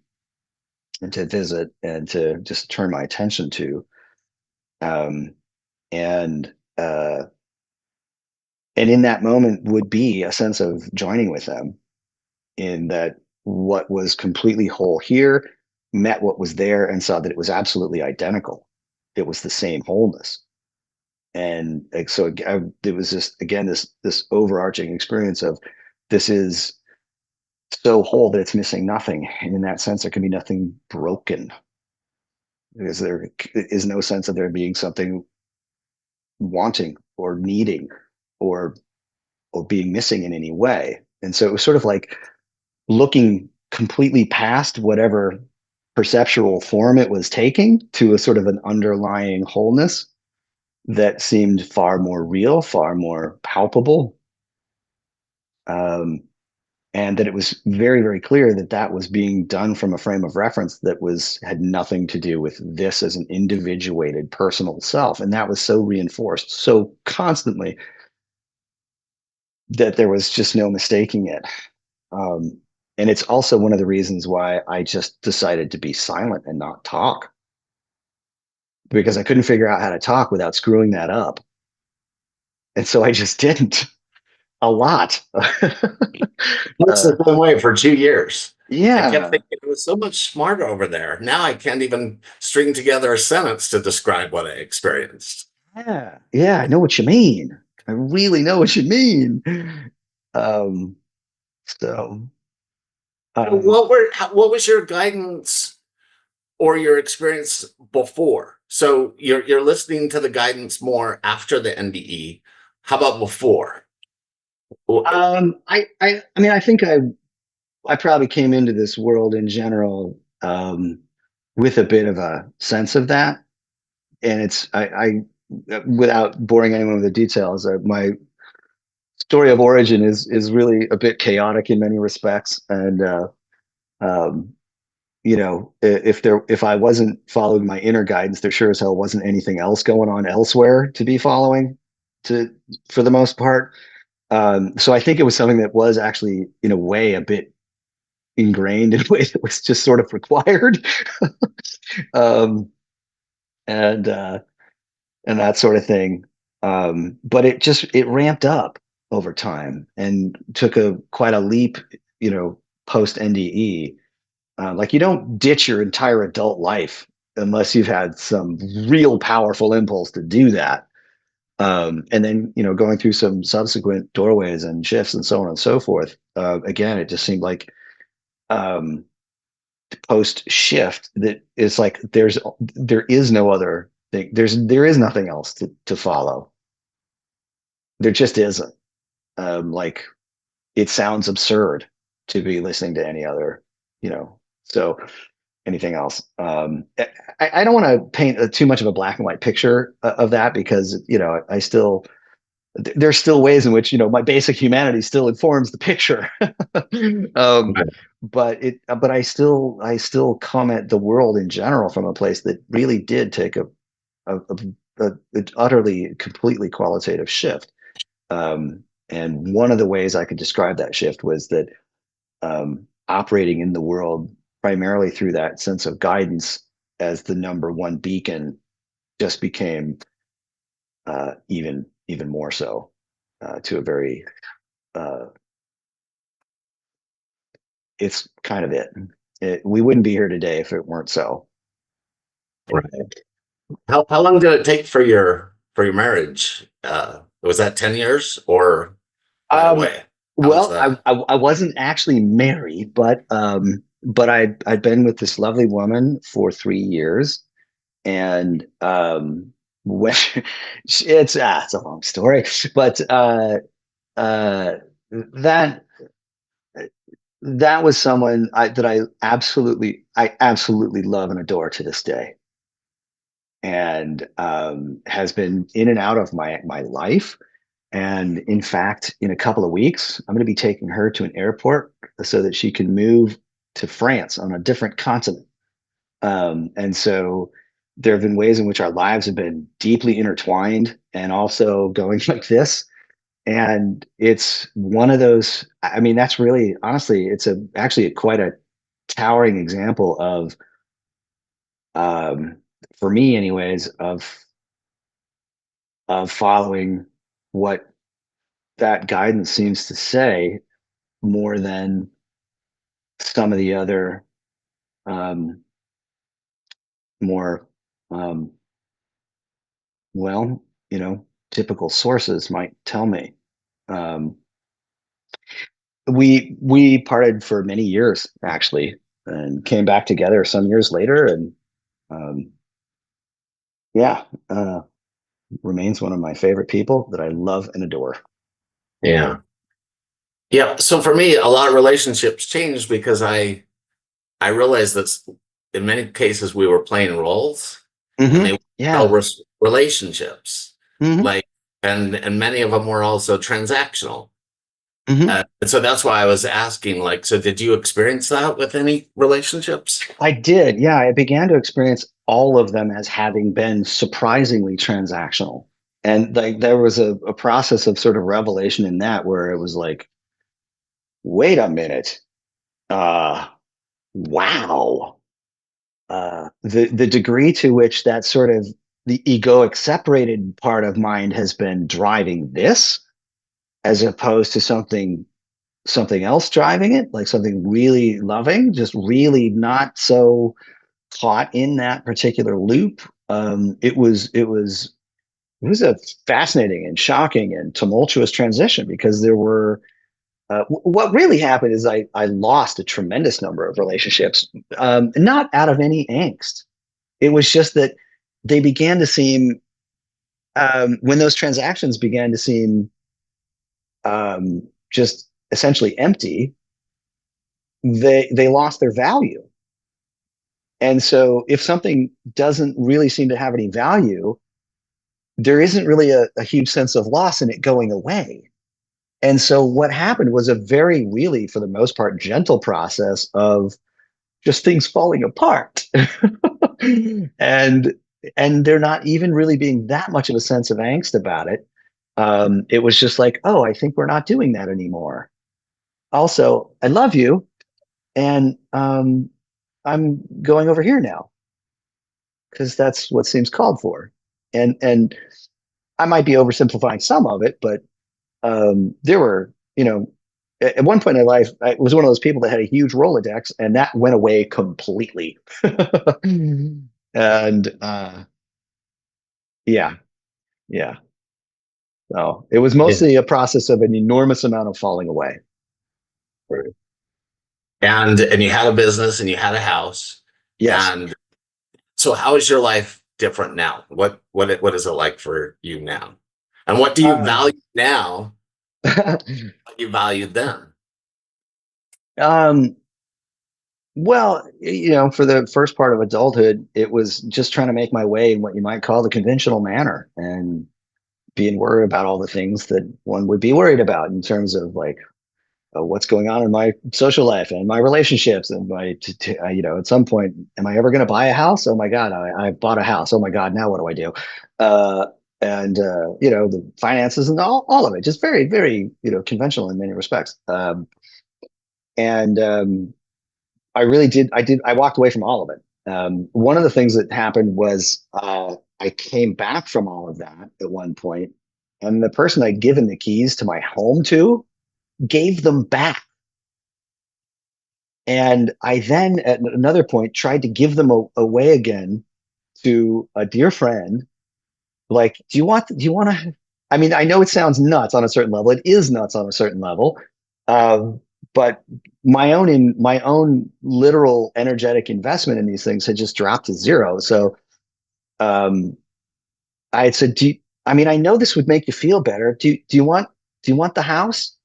and to visit and to just turn my attention to. Um, and uh, and in that moment would be a sense of joining with them, in that what was completely whole here met what was there and saw that it was absolutely identical. it was the same wholeness. And like, so it was just, again, this overarching experience of this is so whole that it's missing nothing. And in that sense, there can be nothing broken, because there is no sense of there being something wanting or needing or being missing in any way. And so it was sort of like looking completely past whatever perceptual form it was taking to a sort of an underlying wholeness that seemed far more real, far more palpable. Um, and that it was very, very clear that that was being done from a frame of reference that had nothing to do with this as an individuated personal self. And that was so reinforced so constantly that there was just no mistaking it. Um, and it's also one of the reasons why I just decided to be silent and not talk, because I couldn't figure out how to talk without screwing that up. And so I just didn't a lot. That's the same way for 2 years. I kept Yeah. thinking it was so much smarter over there. Now I can't even string together a sentence to describe what I experienced. Yeah. Yeah. I know what you mean. I really know what you mean. Um, so, So um, what was your guidance or your experience before? So you're listening to the guidance more after the NDE. How about before? I mean, I think I probably came into this world in general, with a bit of a sense of that. And without boring anyone with the details, my story of origin is really a bit chaotic in many respects. And um, if I wasn't following my inner guidance, there sure as hell wasn't anything else going on elsewhere to be following, to for the most part. So I think it was something that was actually, in a way, a bit ingrained in a way that was just sort of required. um, and and that sort of thing. But it ramped up over time and took a quite a leap, post NDE. Like, you don't ditch your entire adult life unless you've had some real powerful impulse to do that. And then, going through some subsequent doorways and shifts and so on and so forth. Again, it just seemed like, um, post shift, that it's like there is no other thing. There is nothing else to follow. There just isn't. Like, it sounds absurd to be listening to any other, so anything else. I don't want to paint too much of a black and white picture of that, because I still there's still ways in which my basic humanity still informs the picture. um, Right. but I still come at the world in general from a place that really did take an utterly completely qualitative shift. And one of the ways I could describe that shift was that, operating in the world primarily through that sense of guidance as the number one beacon just became, even more so, to a very, uh, it's kind of we wouldn't be here today if it weren't so. Right. How long did it take for your marriage? Was that 10 years or right Um, away? How was well, that? I wasn't actually married, but I'd been with this lovely woman for 3 years. And when it's a long story, but uh, that that was someone that I absolutely love and adore to this day, and has been in and out of my life. And in fact, in a couple of weeks, I'm going to be taking her to an airport so that she can move to France on a different continent. And so there have been ways in which our lives have been deeply intertwined and also going like this. And it's one of those, I mean, that's really, honestly, it's actually quite a towering example of, um, for me anyways, of following what that guidance seems to say, more than some of the other, um, more, um, Well, typical sources might tell me. Um, we parted for many years actually, and came back together some years later, and um, yeah, remains one of my favorite people that I love and adore. Yeah. Yeah. So for me, a lot of relationships changed because I realized that in many cases we were playing roles and they Yeah. were relationships. hmm Like, and many of them were also transactional. hmm And so that's why I was asking, like, so did you experience that with any relationships? I did. Yeah, I began to experience all of them as having been surprisingly transactional. And like there was a process of sort of revelation in that where it was like, wait a minute. Uh, wow. The degree to which that sort of the egoic separated part of mind has been driving this as opposed to something else driving it, like something really loving, just really not so caught in that particular loop. It was a fascinating and shocking and tumultuous transition because there were what really happened is I lost a tremendous number of relationships, not out of any angst. It was just that they began to seem when those transactions began to seem just essentially empty. They lost their value. And so if something doesn't really seem to have any value, there isn't really a huge sense of loss in it going away. And so what happened was a very, really, for the most part, gentle process of just things falling apart. and and there not even really being that much of a sense of angst about it. It was just like, oh, I think we're not doing that anymore. Also, I love you, and I'm going over here now because that's what seems called for. And I might be oversimplifying some of it, but there were, at one point in my life, I was one of those people that had a huge Rolodex, and that went away completely. And yeah, yeah. So it was Yeah. mostly a process of an enormous amount of falling away. Right. And you had a business and you had a house. Yes. And so how is your life different now? What is it like for you now? And what do you Um, value now? What you valued then? um, well, for the first part of adulthood, it was just trying to make my way in what you might call the conventional manner and being worried about all the things that one would be worried about in terms of like what's going on in my social life and my relationships and at some point, am I ever going to buy a house? Oh my God, I bought a house. Oh my God, now what do I do? Uh, and the finances and all of it, just very, very, conventional in many respects. And I really I walked away from all of it. One of the things that happened was I came back from all of that at one point, and the person I'd given the keys to my home to gave them back. And I then, at another point, tried to give them away again to a dear friend. Like, do you want to? I mean, I know it sounds nuts on a certain level. It is nuts on a certain level. Um, but my own literal energetic investment in these things had just dropped to zero. So um, I had said, I mean, I know this would make you feel better. Do you want the house?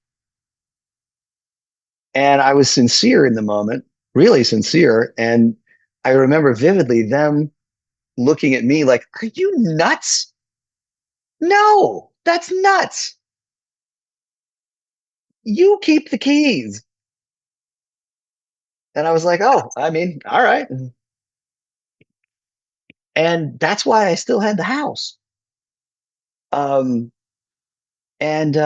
And I was sincere in the moment, really sincere. And I remember vividly them looking at me like, are you nuts? No, that's nuts. You keep the keys. And I was like, oh, I mean, all right. And that's why I still had the house. Um, and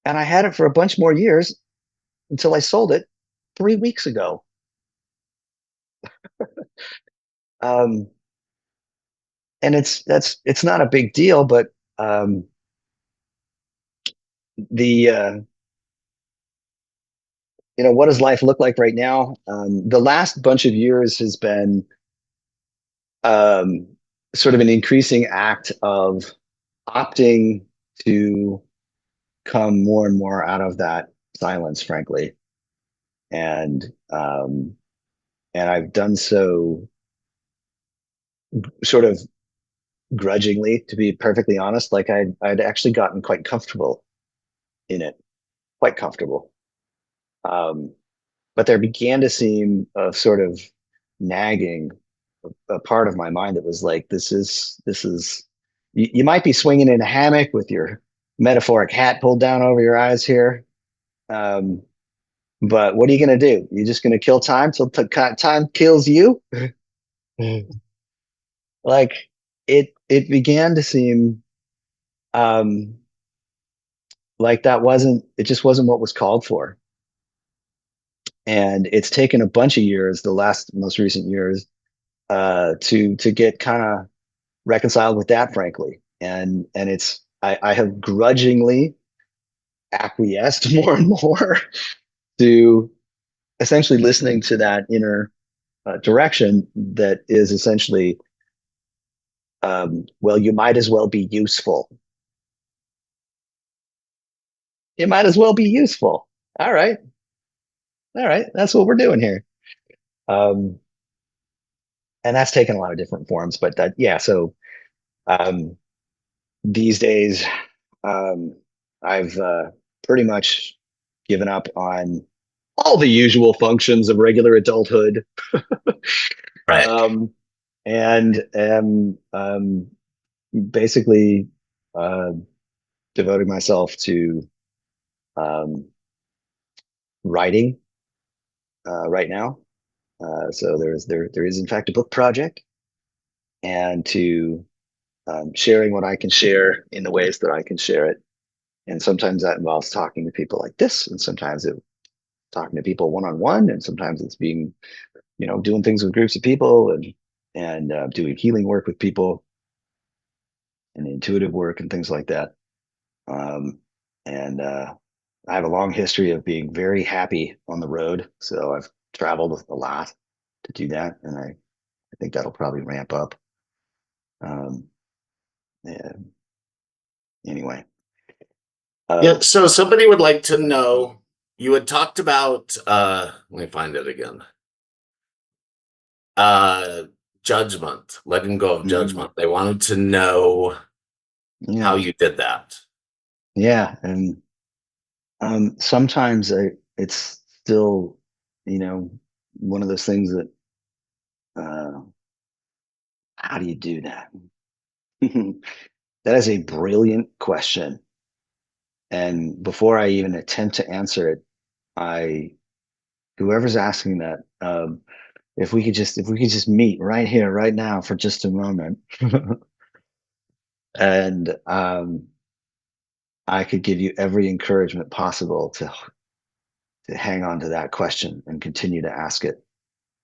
and I had it for a bunch more years until I sold it 3 weeks ago. Um, and it's not a big deal, but um, the what does life look like right now? The last bunch of years has been um, sort of an increasing act of opting to come more and more out of that silence, frankly. And and I've done so sort of grudgingly, to be perfectly honest. Like I'd actually gotten quite comfortable in it, quite comfortable. Um, but there began to seem a sort of nagging, a part of my mind that was like, this is you might be swinging in a hammock with your metaphoric hat pulled down over your eyes here. Um, but what are you going to do? You're just going to kill time till time kills you? Like it began to seem um, like it just wasn't what was called for. And it's taken a bunch of years, the last most recent years, to get kind of reconciled with that, frankly. And I have grudgingly acquiesced more and more to essentially listening to that inner direction that is essentially, well, you might as well be useful. You might as well be useful. All right, all right, that's what we're doing here. Um, and that's taken a lot of different forms, but that, yeah. So um, these days, um, I've pretty much given up on all the usual functions of regular adulthood, Right. um, and am basically uh, devoting myself to um, writing right now. So there is in fact a book project, and to sharing what I can share in the ways that I can share it. And sometimes that involves talking to people like this, and sometimes it talking to people one on one, and sometimes it's being, doing things with groups of people, and doing healing work with people and intuitive work and things like that. Um, and I have a long history of being very happy on the road, so I've traveled a lot to do that, and I think that'll probably ramp up. Um, and anyway, Yeah. uh, So somebody would like to know, you had talked about, let me find it again. Uh, Judgment, letting go of mm, judgment. They wanted to know how yeah, you did that. yeah, and sometimes it's still, you know, one of those things that uh, how do you do that? That is a brilliant question. And before I even attempt to answer it, I whoever's asking that, if we could just meet right here, right now, for just a moment, and I could give you every encouragement possible to hang on to that question and continue to ask it,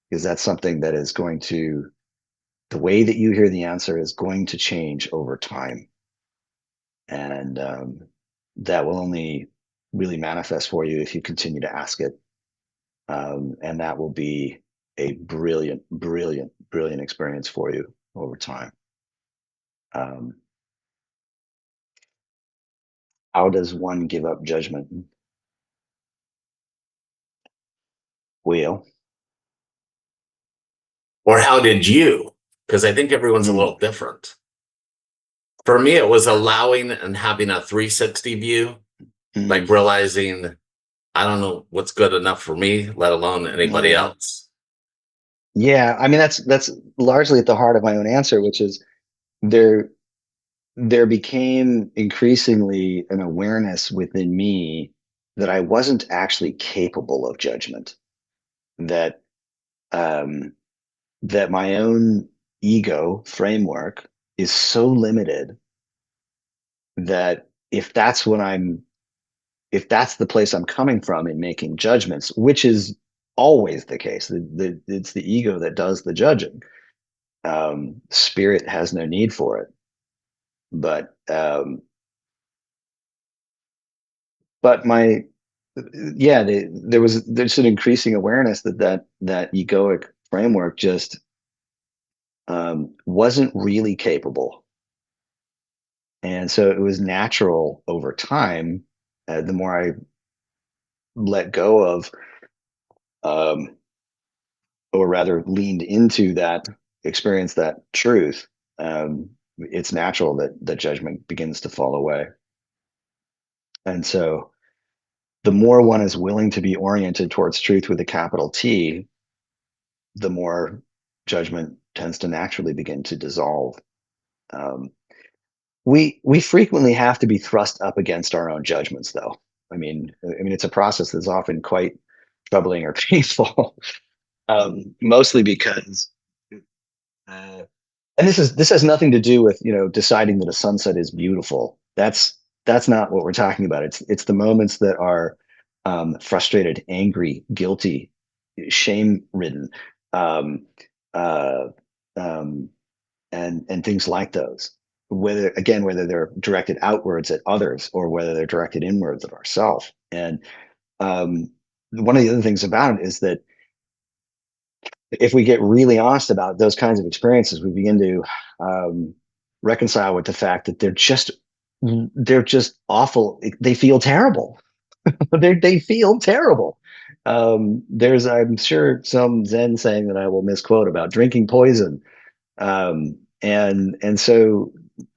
because that's something that is going to the way that you hear the answer is going to change over time, and that will only really manifest for you if you continue to ask it. And that will be a brilliant, brilliant, brilliant experience for you over time. Um, how does one give up judgment? Well, Or how did you? Because I think everyone's a mm, little different. For me, it was allowing and having a 360 view, mm, like realizing I don't know what's good enough for me, let alone anybody yeah, else. yeah. I mean, that's largely at the heart of my own answer, which is there. There became increasingly an awareness within me that I wasn't actually capable of judgment. That um, that my own ego framework is so limited that if that's the place I'm coming from in making judgments, which is always the case, it's the ego that does the judging. Spirit has no need for it, but my yeah, there's an increasing awareness that egoic framework just wasn't really capable. And so it was natural over time, the more I let go of, um, or rather leaned into that experience, that truth, it's natural that judgment begins to fall away. And so the more one is willing to be oriented towards truth with a capital T, the more judgment tends to naturally begin to dissolve. Um, we frequently have to be thrust up against our own judgments, though. I mean, it's a process that's often quite troubling or painful, mostly because, uh, and this has nothing to do with deciding that a sunset is beautiful. That's not what we're talking about. It's the moments that are frustrated, angry, guilty, shame ridden, um, uh, um, and things like those. Whether they're directed outwards at others or whether they're directed inwards at ourselves. And um, one of the other things about it is that if we get really honest about those kinds of experiences, we begin to reconcile with the fact that they're just awful. They feel terrible. They feel terrible. There's, I'm sure, some Zen saying that I will misquote about drinking poison. And so,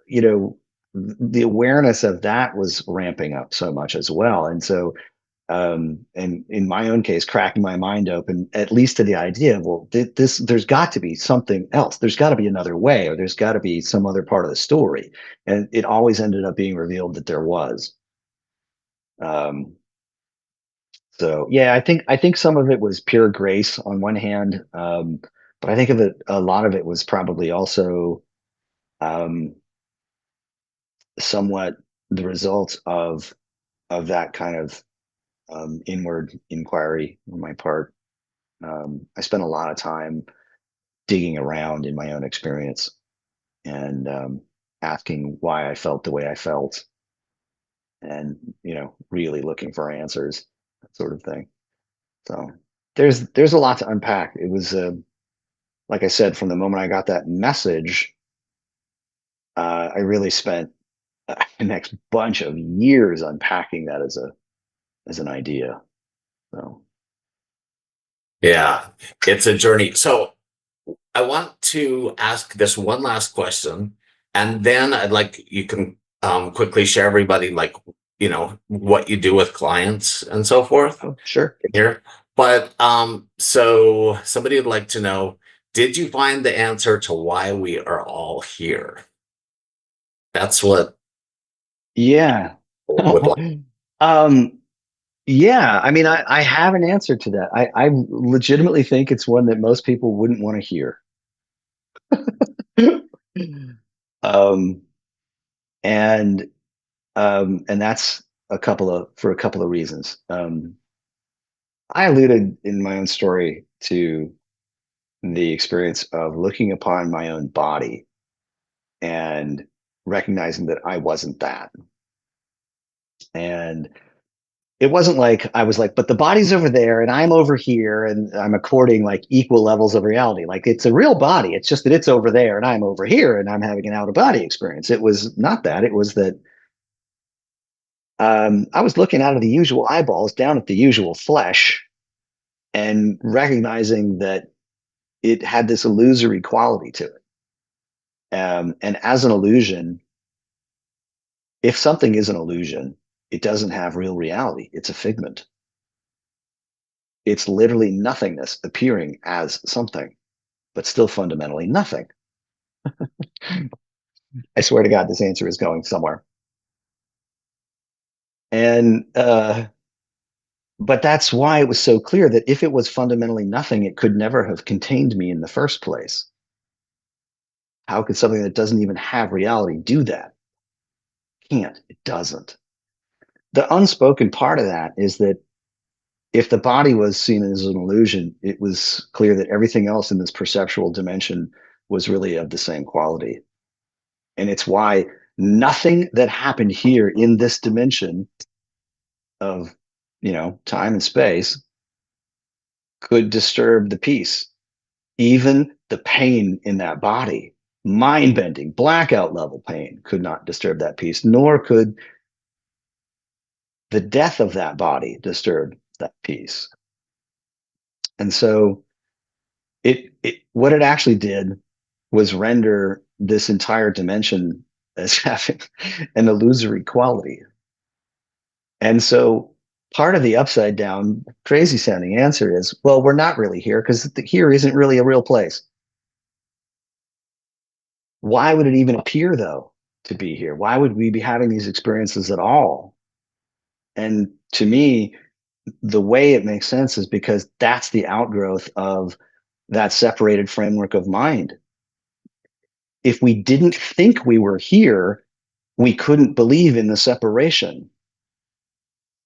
you know, the awareness of that was ramping up so much as well. And so, and in my own case, cracking my mind open, at least to the idea of, well, there's got to be something else. There's got to be another way, or there's got to be some other part of the story. And it always ended up being revealed that there was. Um, so yeah, I think some of it was pure grace on one hand, but I think of it a lot of it was probably also um, somewhat the result of that kind of inward inquiry on my part. I spent a lot of time digging around in my own experience and asking why I felt the way I felt, and really looking for answers, that sort of thing. So there's a lot to unpack. It was like I said, from the moment I got that message, I really spent the next bunch of years unpacking that as an idea. So Yeah, it's a journey. So I want to ask this one last question, and then I'd like you can quickly share everybody like what you do with clients and so forth oh, sure. here. But so somebody would like to know, did you find the answer to why we are all here? That's what Yeah. I would like. um, yeah, I mean, I have an answer to that. I legitimately think it's one that most people wouldn't want to hear. um, and and that's for a couple of reasons. I alluded in my own story to the experience of looking upon my own body and recognizing that I wasn't that. And it wasn't like I was like, but the body's over there and I'm over here and I'm according like equal levels of reality. Like it's a real body. It's just that it's over there and I'm over here and I'm having an out of body experience. It was not that. It was that I was looking out of the usual eyeballs down at the usual flesh and recognizing that it had this illusory quality to it. And as an illusion, if something is an illusion, it doesn't have real reality. It's a figment. It's literally nothingness appearing as something, but still fundamentally nothing. I swear to God, this answer is going somewhere. And but that's why it was so clear that if it was fundamentally nothing, it could never have contained me in the first place. How could something that doesn't even have reality do that? Can't. It doesn't. The unspoken part of that is that if the body was seen as an illusion, it was clear that everything else in this perceptual dimension was really of the same quality. And it's why nothing that happened here in this dimension of, time and space could disturb the peace, Even the pain in that body, mind-bending, blackout level pain, could not disturb that peace, nor could the death of that body disturb that peace. And so what it actually did was render this entire dimension as having an illusory quality. And so part of the upside down, crazy sounding answer is, well, we're not really here because here isn't really a real place. Why would it even appear, though, to be here? Why would we be having these experiences at all? And to me, the way it makes sense is because that's the outgrowth of that separated framework of mind. If we didn't think we were here, we couldn't believe in the separation.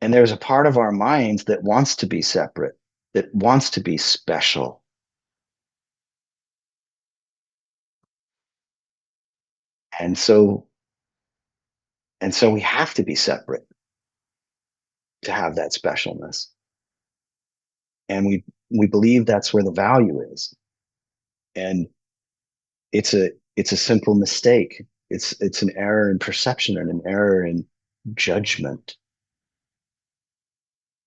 And there's a part of our minds that wants to be separate, that wants to be special. And so we have to be separate to have that specialness. And we believe that's where the value is. And it's a simple mistake. It's an error in perception and an error in judgment.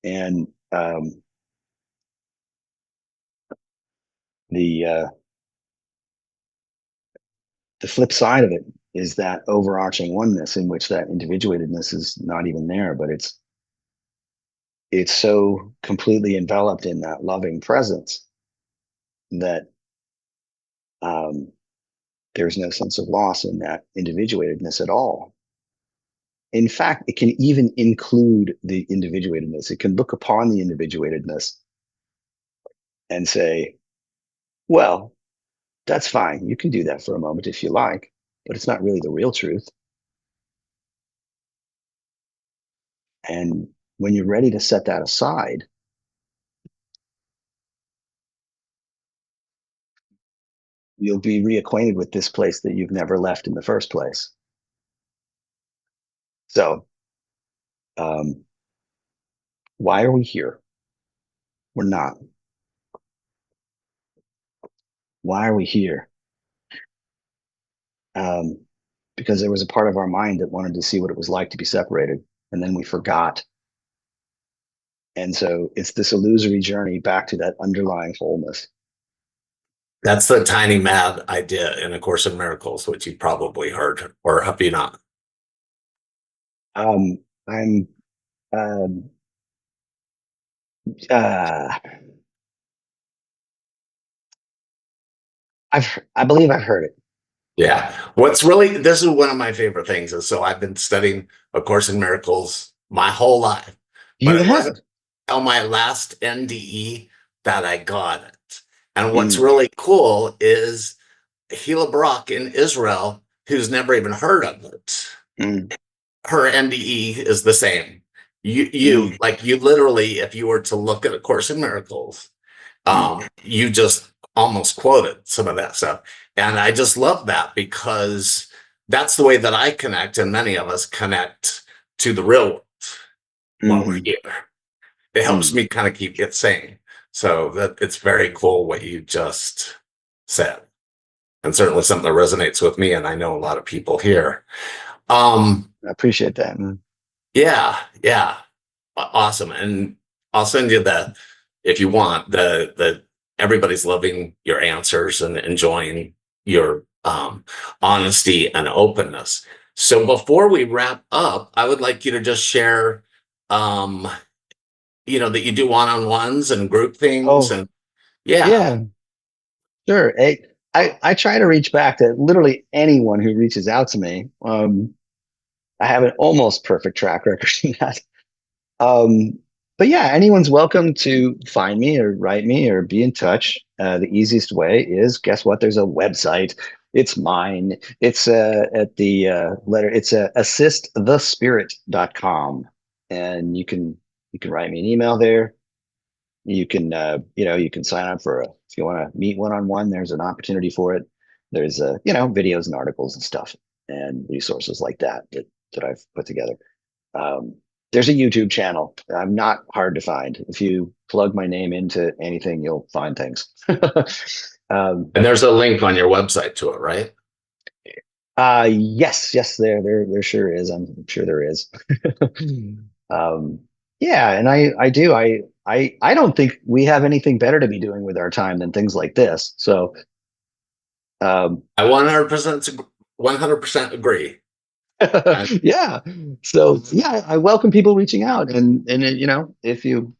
And the flip side of it is that overarching oneness in which that individuatedness is not even there, but it's so completely enveloped in that loving presence that there's no sense of loss in that individuatedness at all. In fact, it can even include the individuatedness. It can look upon the individuatedness and say, well, that's fine. You can do that for a moment if you like, but it's not really the real truth. And when you're ready to set that aside, you'll be reacquainted with this place that you've never left in the first place. So, why are we here? We're not. Why are we here? Because there was a part of our mind that wanted to see what it was like to be separated, and then we forgot. And so it's this illusory journey back to that underlying wholeness. That's the tiny mad idea in A Course in Miracles, which you probably heard, or have you not? I'm uh, I believe I've heard it. Yeah. This is one of my favorite things. And so I've been studying A Course in Miracles my whole life, but You it have. wasn't on my last NDE that I got it. And what's Mm, really cool is Gila Brock in Israel, who's never even heard of it. mm, Her NDE is the same. mm, You literally, if you were to look at A Course in Miracles, you just almost quoted some of that stuff. And I just love that because that's the way that I connect, and many of us connect to the real world while we're mm, here. It helps mm. me kind of keep it sane. So that it's very cool what you just said. And certainly something that resonates with me, and I know a lot of people here. I appreciate that. Yeah, yeah. Awesome. And I'll send you if you want, the everybody's loving your answers and enjoying your honesty and openness. So before we wrap up, I would like you to just share, um, that you do one-on-ones and group things. Oh, And yeah, yeah, sure. I try to reach back to literally anyone who reaches out to me. I have an almost perfect track record in that. Um, but yeah, anyone's welcome to find me or write me or be in touch. The easiest way is, guess what? There's a website. It's mine. It's at the letter. It's assistthespirit.com, and you can write me an email there. You can you can sign up for if you want to meet one on one. There's an opportunity for it. There's videos and articles and stuff and resources like that I've put together. Um, there's a YouTube channel. I'm not hard to find. If you plug my name into anything, you'll find things. And there's a link on your website to it, right? Yes, there sure is. I'm sure there is. um, yeah, and I do. I don't think we have anything better to be doing with our time than things like this. So, I 100% agree. yeah. So yeah, I welcome people reaching out, and you know, if you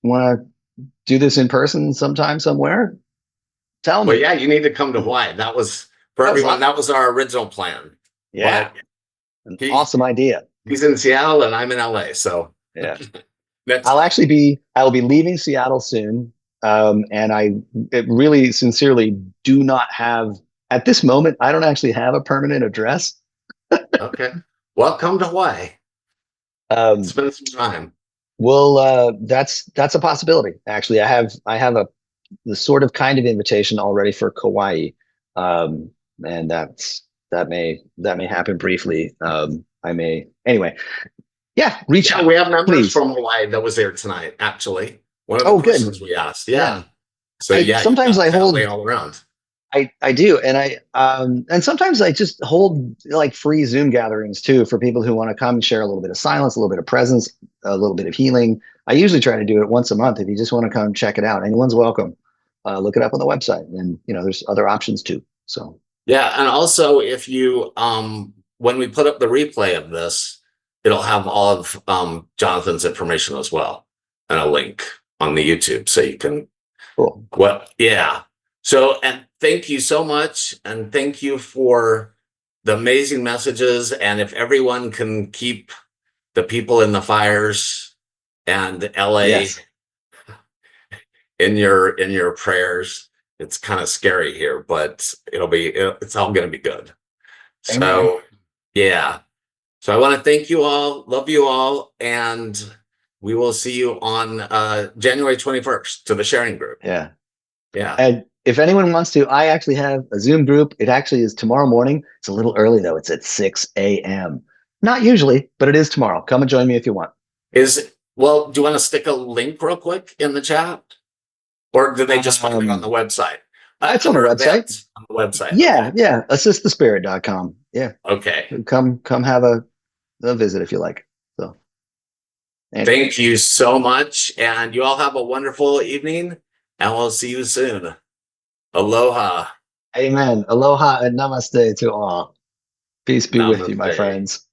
want to do this in person sometime somewhere, tell Well, me. yeah, you need to come to Hawaii. That was for everyone. That was our original plan. Yeah, But an awesome idea. He's in Seattle and I'm in LA. So yeah, that's I'll be leaving Seattle soon. And I really sincerely do not have at this moment. I don't actually have a permanent address. okay. Well, come to Hawaii. Spend some time. Well, that's a possibility. Actually, I have the sort of kind of invitation already for Kauai, and that may happen briefly. I may anyway. Yeah, reach out. We have members please. from Hawaii that was there tonight. Actually, one of the questions we asked. Yeah. So sometimes I hold all around. I do, and sometimes I just hold like free Zoom gatherings too for people who want to come and share a little bit of silence, a little bit of presence, a little bit of healing. I usually try to do it once a month. If you just want to come check it out, anyone's welcome. Look it up on the website, and you know there's other options too. So yeah, and also if you when we put up the replay of this, it'll have all of Jonathan's information as well, and a link on the YouTube, so you can. Cool. Well, yeah. So, and thank you so much. And thank you for the amazing messages. And if everyone can keep the people in the fires and LA in your prayers, it's kind of scary here, but it's all going to be good. So, yeah. So I want to thank you all, love you all, and we will see you on January 21st to the sharing group. Yeah. Yeah. And if anyone wants to, I actually have a Zoom group. It actually is tomorrow morning. It's a little early though. It's at 6 a.m. Not usually, but it is tomorrow. Come and join me if you want. Well, do you want to stick a link real quick in the chat? Or do they just find it on the website? It's on the website. On the website. Yeah, okay. Yeah. Assistthespirit.com. Yeah. Okay. Come have a visit if you like. So anyway. Thank you so much. And you all have a wonderful evening. And we'll see you soon. Aloha. Amen. Aloha and namaste to all. Peace be with you, my friends.